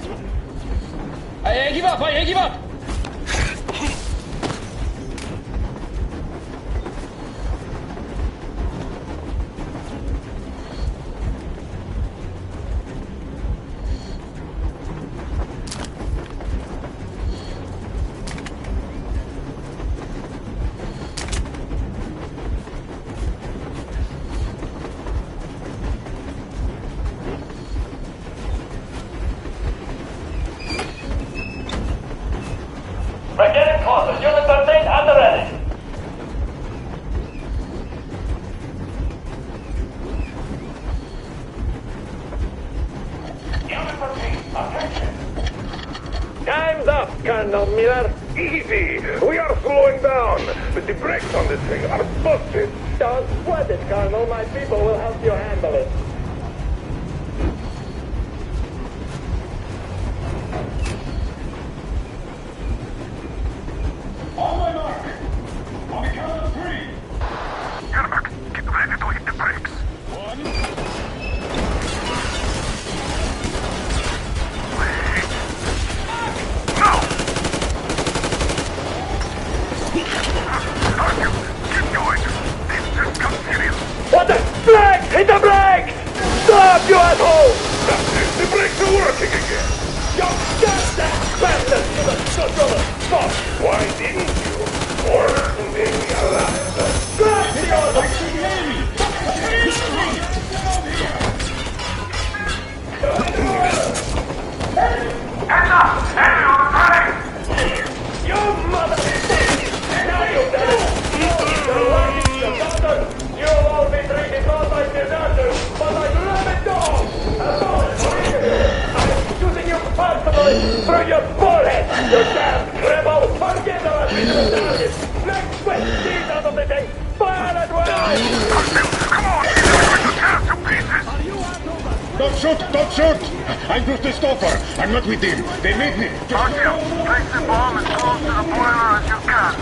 I give up! I give up! We're getting closer. Unit 13 at the ready. Unit 13, attention! Time's up, Colonel Miller. Easy! We are slowing down, but the brakes on this thing are busted. Don't sweat it, Colonel. My people will help you handle it. On my mark! On the count of 3! Yermak, get ready to hit the brakes. 1. Wait. No! Artyom, keep going. This just got serious. What the? Brake! Hit the brake! Stop, you asshole! The brakes are working again! You got that bastard to the controller! Stop! Why didn't you? Or maybe alive? Grab the order! Hands up! Enemy on the train! You mother... Now you've done it! You're lying, you're done. You'll all be treated not like deserters, but like rabid dogs! A bullet for you! I'm shooting you personally through your forehead! You damn cripple! Forget the rest of the target! Next quick, these out of the thing! Fire at will! Come on! You're going to tear us to pieces! Don't shoot! Don't shoot! I'm Bruce the Stopper. I'm not with him. They made me. Artyom, place the bomb as close to the boiler as you can.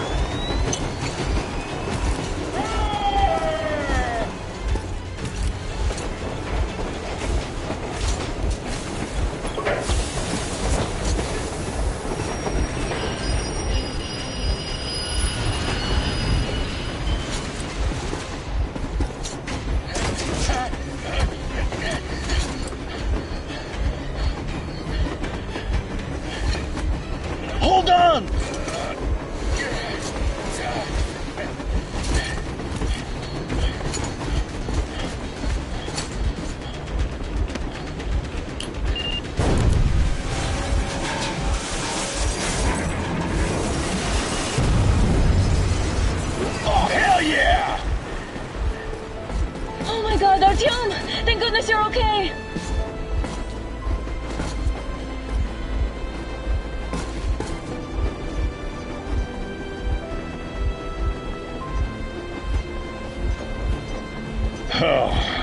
Hold on! Oh, hell yeah! Oh my god, Artyom! Thank goodness you're okay!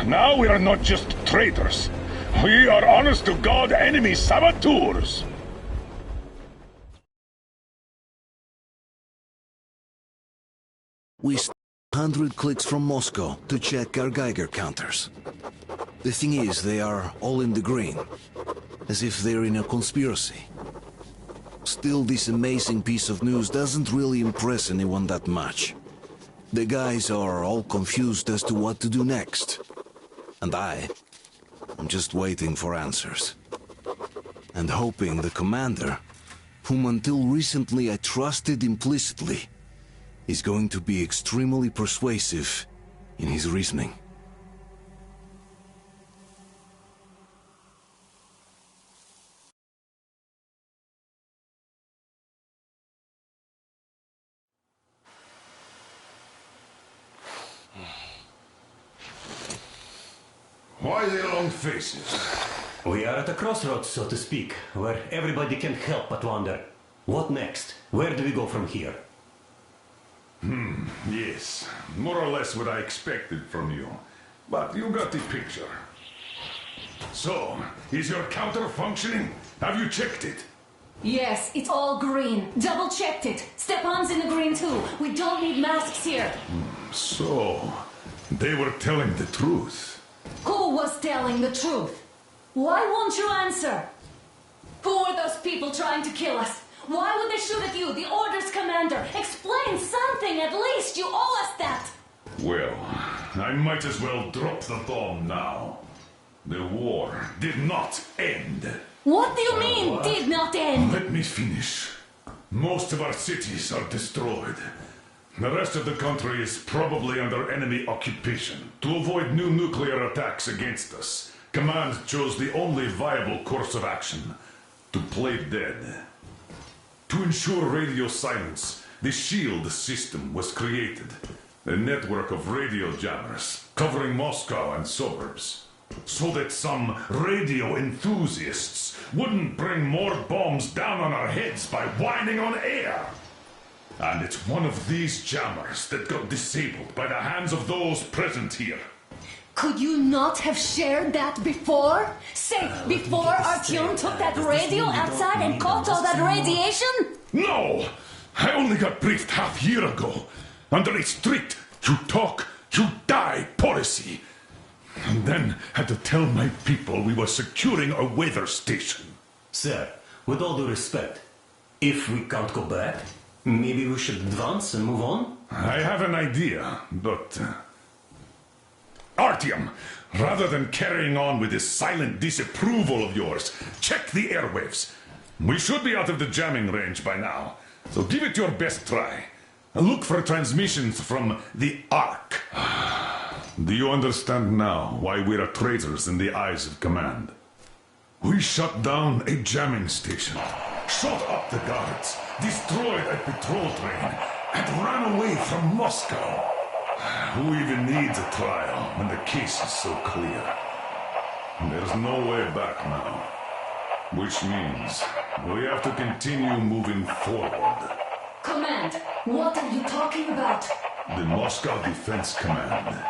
Now we are not just traitors. We are honest-to-God enemy saboteurs! We 100 clicks from Moscow to check our Geiger counters. The thing is, they are all in the green, as if they're in a conspiracy. Still, this amazing piece of news doesn't really impress anyone that much. The guys are all confused as to what to do next. And I'm just waiting for answers. And hoping the commander, whom until recently I trusted implicitly, is going to be extremely persuasive in his reasoning. Why the long faces? We are at a crossroads, so to speak, where everybody can't help but wonder, what next? Where do we go from here? Yes. More or less what I expected from you. But you got the picture. So, is your counter functioning? Have you checked it? Yes, it's all green. Double-checked it. Stepan's in the green too. We don't need masks here. So, they were telling the truth. Who was telling the truth? Why won't you answer? Who are those people trying to kill us? Why would they shoot at you, the Order's commander? Explain something, at least! You owe us that! Well, I might as well drop the bomb now. The war did not end. What do you mean, did not end? Let me finish. Most of our cities are destroyed. The rest of the country is probably under enemy occupation. To avoid new nuclear attacks against us, Command chose the only viable course of action: to play dead. To ensure radio silence, the SHIELD system was created. A network of radio jammers covering Moscow and suburbs. So that some radio enthusiasts wouldn't bring more bombs down on our heads by whining on air. And it's one of these jammers that got disabled by the hands of those present here. Could you not have shared that before? Say, before Artyom took that radio outside and caught all that radiation? No! I only got briefed half year ago, under a strict you talk, you die policy. And then had to tell my people we were securing a weather station. Sir, with all due respect, if we can't go back, maybe we should advance and move on? I have an idea, but... Artyom, rather than carrying on with this silent disapproval of yours, check the airwaves. We should be out of the jamming range by now, so give it your best try. Look for transmissions from the Ark. Do you understand now why we're traitors in the eyes of Command? We shut down a jamming station, shot up the guards, destroyed a patrol train, and ran away from Moscow. Who even needs a trial when the case is so clear? There's no way back now. Which means we have to continue moving forward. Command, what are you talking about? The Moscow Defense Command.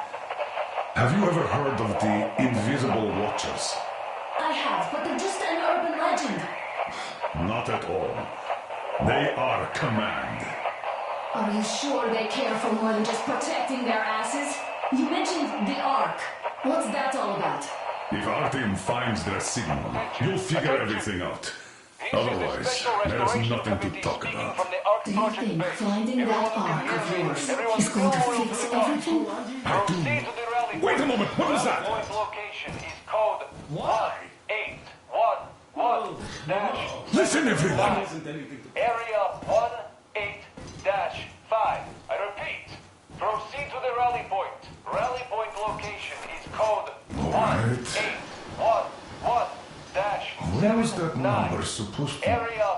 Have you ever heard of the Invisible Watchers? I have, but they're just an urban legend. Not at all. They are Command. Are you sure they care for more than just protecting their asses? You mentioned the Ark. What's that all about? If Artyom finds their signal, you'll figure everything out. Otherwise, there's nothing to talk about. Do you think finding that Ark of yours is going to fix everything? I do. Wait a moment, what was that? Location is code 1811-. Listen, everyone! Area 18-5. I repeat, proceed to the rally point. Rally point location is code 1811-79. Where is that number supposed to be? Area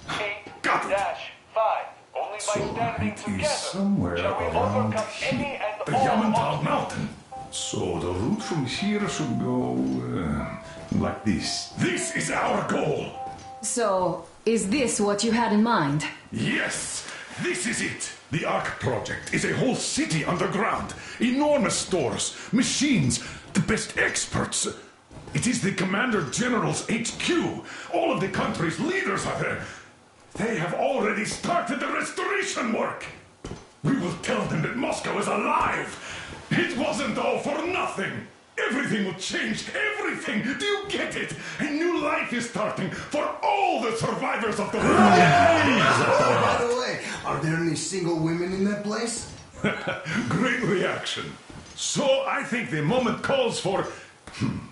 18-5. Only by standing It together is somewhere shall we around overcome any here. and The all Yamantau Mountain. So the route from here should go like this. This is our goal. So, is this what you had in mind? Yes, this is it. The Ark Project is a whole city underground. Enormous stores, machines, the best experts. It is the Commander General's HQ. All of the country's leaders are there. They have already started the restoration work. We will tell them that Moscow is alive. It wasn't all for nothing. Everything will change. Everything. Do you get it? A new life is starting for all the survivors of the war. By the way, are there any single women in that place? Great reaction. So I think the moment calls for...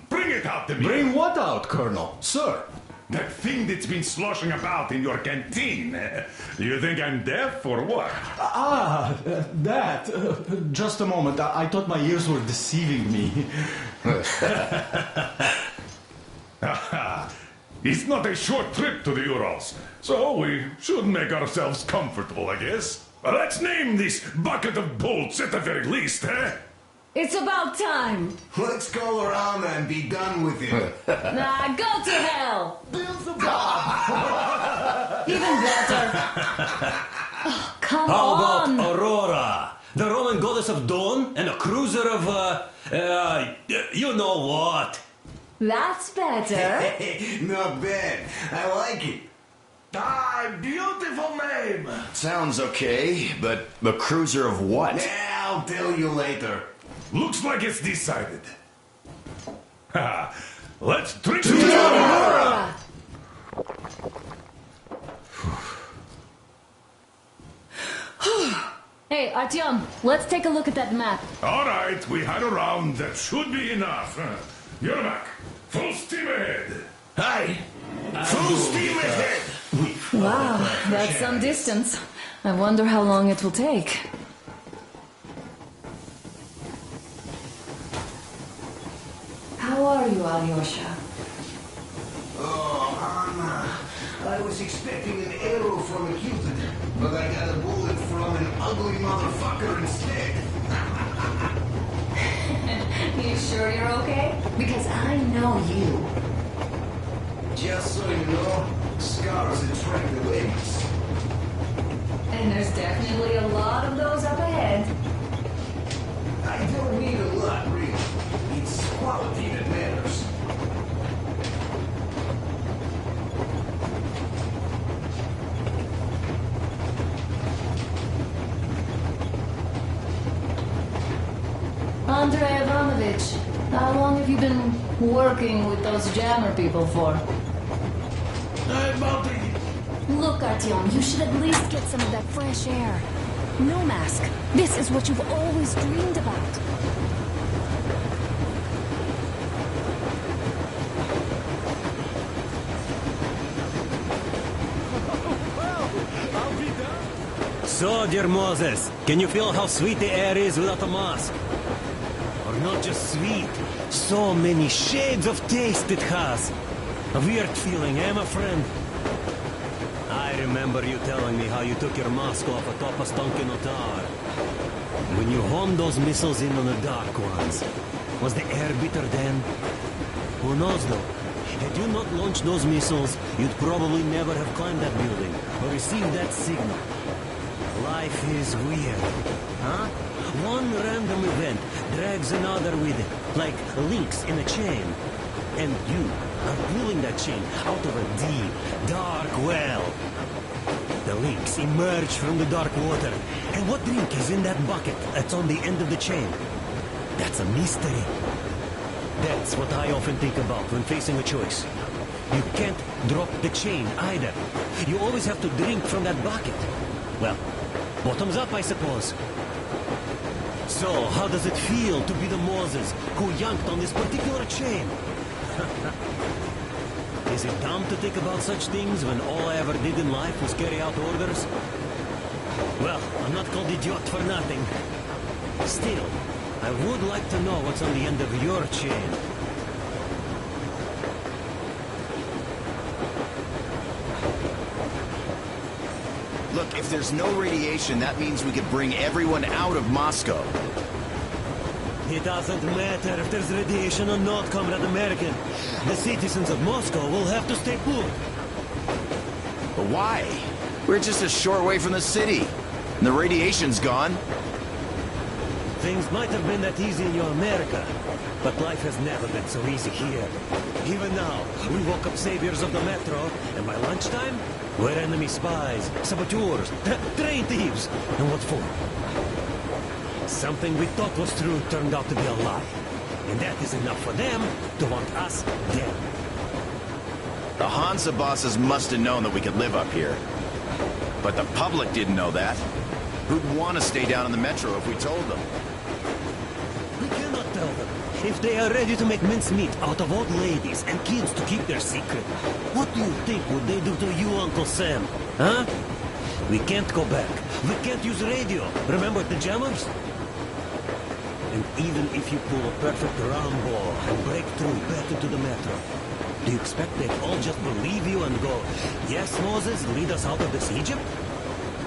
Bring it out to me. Bring what out, Colonel? Sir? That thing that's been sloshing about in your canteen. You think I'm deaf or what? That. Just a moment. I thought my ears were deceiving me. It's not a short trip to the Urals, so we should make ourselves comfortable, I guess. Let's name this bucket of bolts at the very least, eh? It's about time. Let's go around and be done with it. Nah, go to hell. Even better. Oh, come How on. about Aurora? The Roman goddess of dawn and a cruiser of, you know what? That's better. Not bad. I like it. Beautiful name. Sounds okay, but a cruiser of what? Yeah, I'll tell you later. Looks like it's decided. Let's drink to Aurora. Hey, Artyom, let's take a look at that map. All right, we had a round. That should be enough. You're back. Full steam ahead. Hi. Full steam ahead. Wow, that's some distance. I wonder how long it will take. How are you, Alyosha? Oh, Anna. I was expecting an arrow from a Cupid, but I got a bullet from an ugly motherfucker instead. You sure you're okay? Because I know you. Just so you know, scars attract the ladies. And there's definitely a lot of those up ahead. I don't need a lot, really. It's quality that matters. Andrei Ivanovich, how long have you been working with those jammer people for? About a... Look, Artyom, you should at least get some of that fresh air. No mask. This is what you've always dreamed about. So, dear Moses, can you feel how sweet the air is without a mask? Or not just sweet, so many shades of taste it has. A weird feeling, eh, my friend? I remember you telling me how you took your mask off atop a Stankino tower. When you homed those missiles in on the Dark Ones, was the air bitter then? Who knows though? Had you not launched those missiles, you'd probably never have climbed that building or received that signal. Life is weird, huh? One random event drags another with it, like links in a chain. And you are pulling that chain out of a deep, dark well. The links emerge from the dark water. And what drink is in that bucket that's on the end of the chain? That's a mystery. That's what I often think about when facing a choice. You can't drop the chain either. You always have to drink from that bucket. Well, bottoms up, I suppose. So, how does it feel to be the Moses who yanked on this particular chain? Is it dumb to think about such things when all I ever did in life was carry out orders? Well, I'm not called idiot for nothing. Still, I would like to know what's on the end of your chain. Look, if there's no radiation, that means we could bring everyone out of Moscow. It doesn't matter if there's radiation or not, Comrade American. The citizens of Moscow will have to stay put. But why? We're just a short way from the city. And the radiation's gone. Things might have been that easy in your America, but life has never been so easy here. Even now, we woke up saviors of the metro, and by lunchtime, we're enemy spies, saboteurs, train thieves. And what for? Something we thought was true turned out to be a lie. And that is enough for them to want us dead. The Hansa bosses must have known that we could live up here. But the public didn't know that. Who'd want to stay down in the metro if we told them? We cannot tell them. If they are ready to make mincemeat out of old ladies and kids to keep their secret, what do you think would they do to you, Uncle Sam? Huh? We can't go back. We can't use radio. Remember the jammers? And even if you pull a perfect Rambo and break through back into the metro, do you expect they'd all just believe you and go, yes, Moses, lead us out of this Egypt?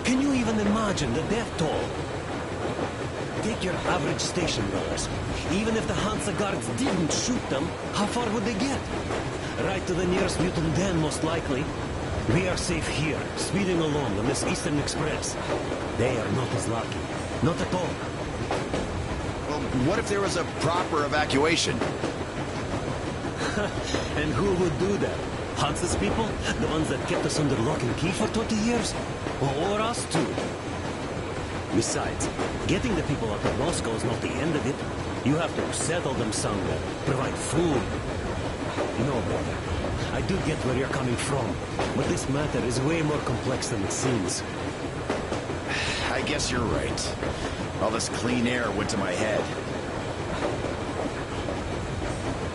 Can you even imagine the death toll? Take your average station guards. Even if the Hansa guards didn't shoot them, how far would they get? Right to the nearest mutant den, most likely. We are safe here, speeding along on this Eastern Express. They are not as lucky. Not at all. Well, what if there was a proper evacuation? And who would do that? Hansa's people? The ones that kept us under lock and key for 20 years? Or us too? Besides, getting the people out of Moscow is not the end of it. You have to settle them somewhere, provide food. No, brother. I do get where you're coming from, but this matter is way more complex than it seems. I guess you're right. All this clean air went to my head.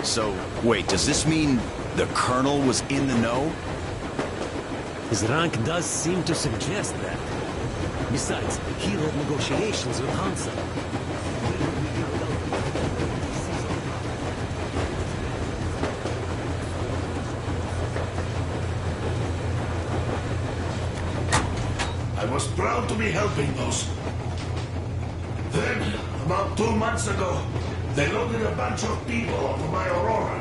So, wait, does this mean the Colonel was in the know? His rank does seem to suggest that. Besides, he led negotiations with Hansa. I was proud to be helping those. Then, about 2 months ago, they loaded a bunch of people onto my Aurora.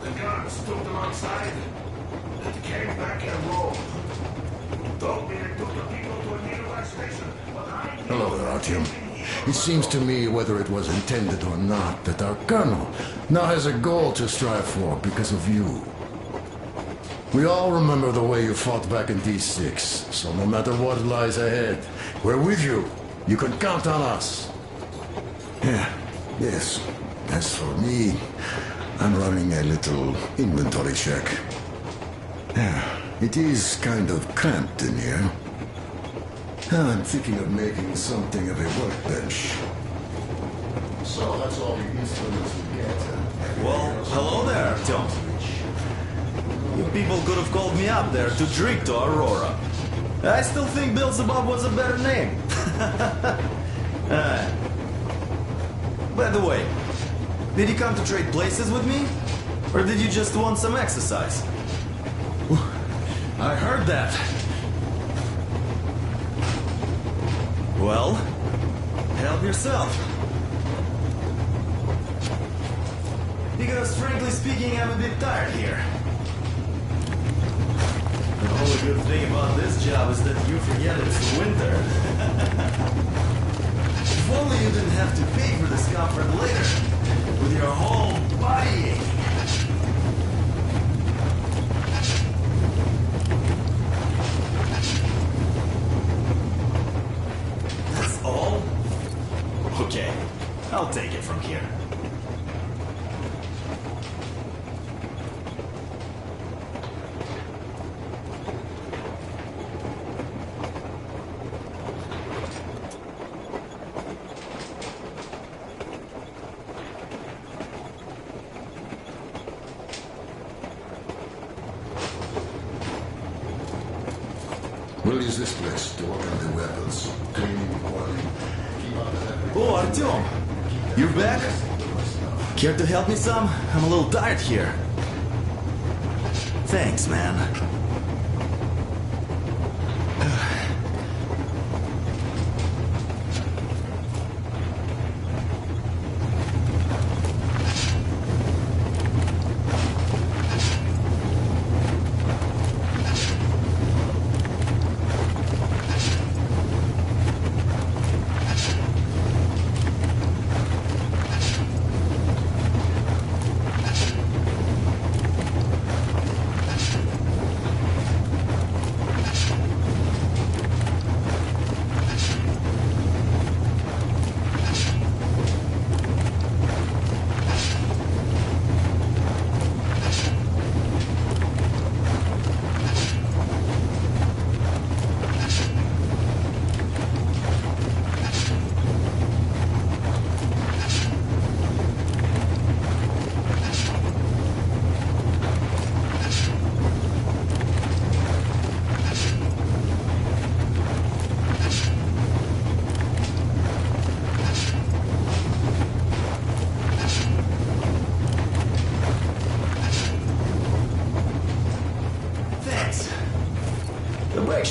The guards took them outside and came back and rolled. Told me they took the people to a nearby station, but I... Hello there, Artyom. It seems to me, whether it was intended or not, that our Colonel now has a goal to strive for because of you. We all remember the way you fought back in D6, so no matter what lies ahead, we're with you. You can count on us. Yes. As for me, I'm running a little inventory check. It is kind of cramped in here. I'm thinking of making something of a workbench. So that's all the instruments we get. Well, hello there, Tom. You people could have called me up there to drink to Aurora. I still think Beelzebub was a better name. By the way, did you come to trade places with me? Or did you just want some exercise? I heard that. Well, help yourself. Because frankly speaking, I'm a bit tired here. The only good thing about this job is that you forget it's winter. If only you didn't have to pay for this comfort later, with your whole body aching. That's all? Okay, I'll take it from here. We'll use this place to work on the weapons, cleaning, oiling. Oh, Artyom! You're back? Care to help me some? I'm a little tired here. Thanks, man.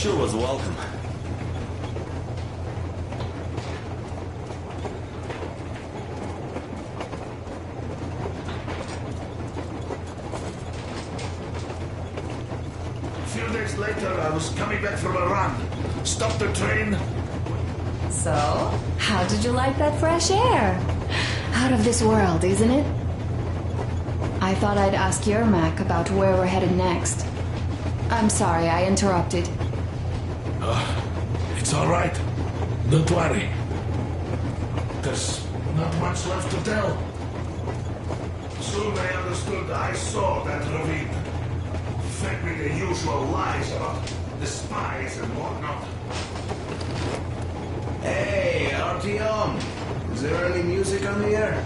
sure was welcome. A few days later, I was coming back from a run. Stopped the train. So, how did you like that fresh air? Out of this world, isn't it? I thought I'd ask Yermak about where we're headed next. I'm sorry I interrupted. It's all right. Don't worry. There's not much left to tell. Soon I understood I saw that ravine. Fed me the usual lies about the spies and whatnot. Hey, Artyom! Is there any music on the air?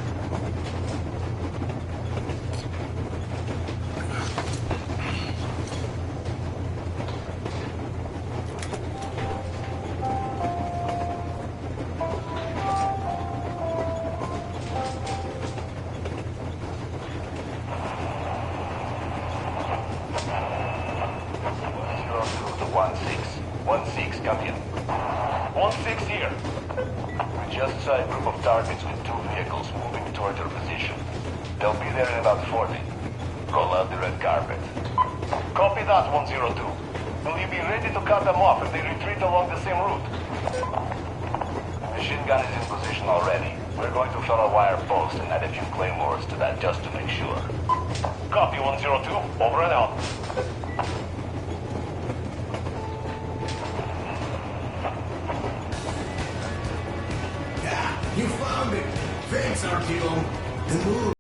You found it! Thanks, Artyom. And move.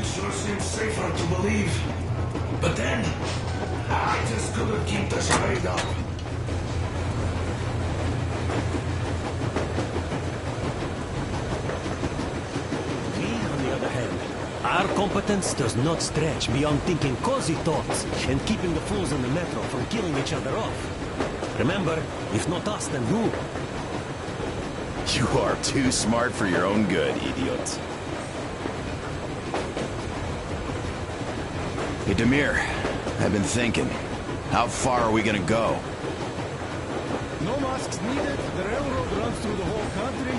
Sure seems safer to believe. But then, I just couldn't keep the charade up. We, on the other hand, our competence does not stretch beyond thinking cozy thoughts and keeping the fools in the metro from killing each other off. Remember, if not us, then who? You are too smart for your own good, idiot. Hey, Damir, I've been thinking. How far are we gonna go? No masks needed. The railroad runs through the whole country.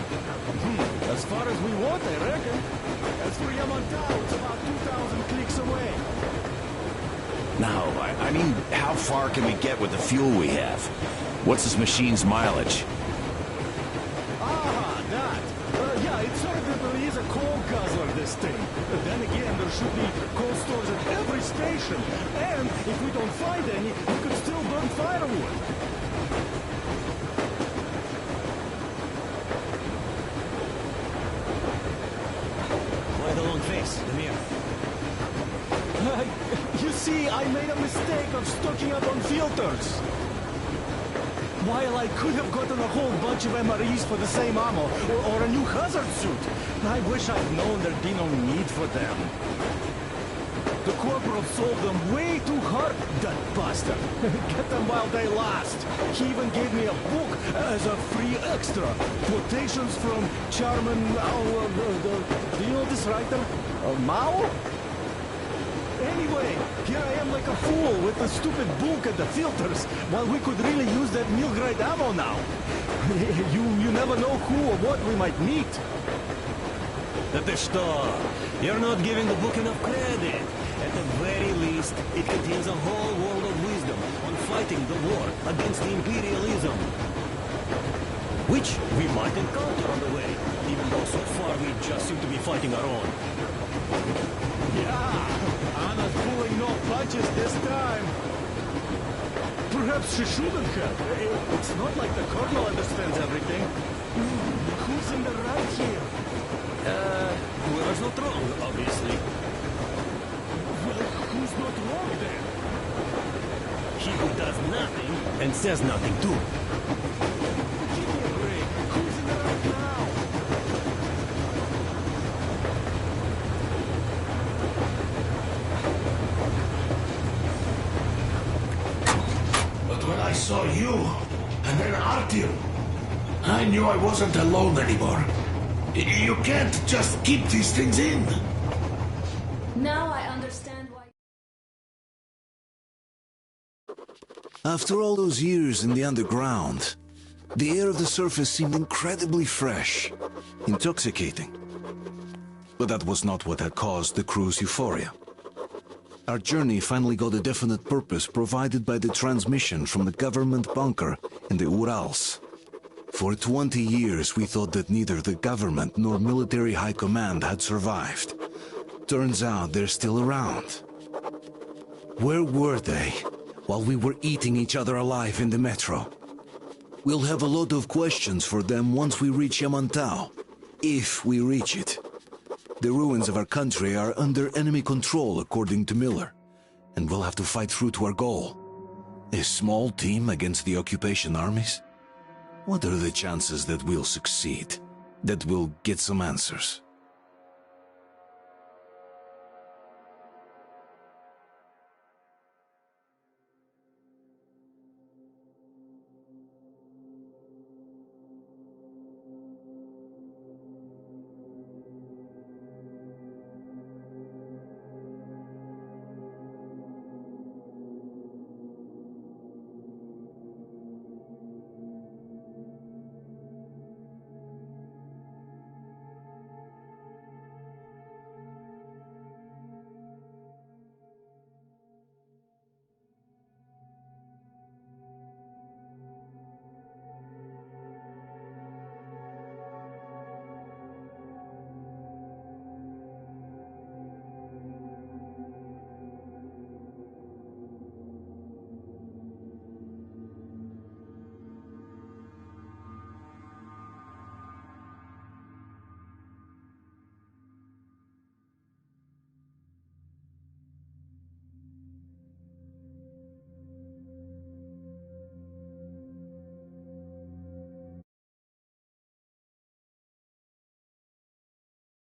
As far as we want, I reckon. As for Yamantau, it's about 2,000 clicks away. No, I mean, how far can we get with the fuel we have? What's this machine's mileage? Ah, that. Yeah, it certainly is a coal guzzler, this thing. But then again, there's should be cold stores at every station. And if we don't find any, we could still burn firewood. Why the long face, Demir? You see, I made a mistake of stocking up on filters. While I could have gotten a whole bunch of MREs for the same ammo, or a new hazard suit, I wish I'd known there'd be no need for them. The corporal sold them way too hard, that bastard. Get them while they last. He even gave me a book as a free extra. Quotations from Chairman Mao. Do you know this writer? Mao? Anyway, here I am like a fool with the stupid book and the filters, while we could really use that meal-grade ammo now. You never know who or what we might meet. Ты что? You're not giving the book enough credit. At the very least, it contains a whole world of wisdom on fighting the war against imperialism. Which we might encounter on the way, even though so far we just seem to be fighting our own. Yeah, Anna's pulling no punches this time. Perhaps she shouldn't have. It's not like the Colonel understands everything. Who's in the right here? Whoever's not wrong, obviously. Well, who's not wrong then? He who does nothing and says nothing too. Give me a break. Who's in the right now? But when I saw you, and then Artyom, I knew I wasn't alone anymore. You can't just keep these things in. Now I understand why... After all those years in the underground, the air of the surface seemed incredibly fresh, intoxicating. But that was not what had caused the crew's euphoria. Our journey finally got a definite purpose provided by the transmission from the government bunker in the Urals. For 20 years, we thought that neither the government nor military high command had survived. Turns out they're still around. Where were they while we were eating each other alive in the metro? We'll have a lot of questions for them once we reach Yamantau, if we reach it. The ruins of our country are under enemy control, according to Miller, and we'll have to fight through to our goal. A small team against the occupation armies? What are the chances that we'll succeed? That we'll get some answers?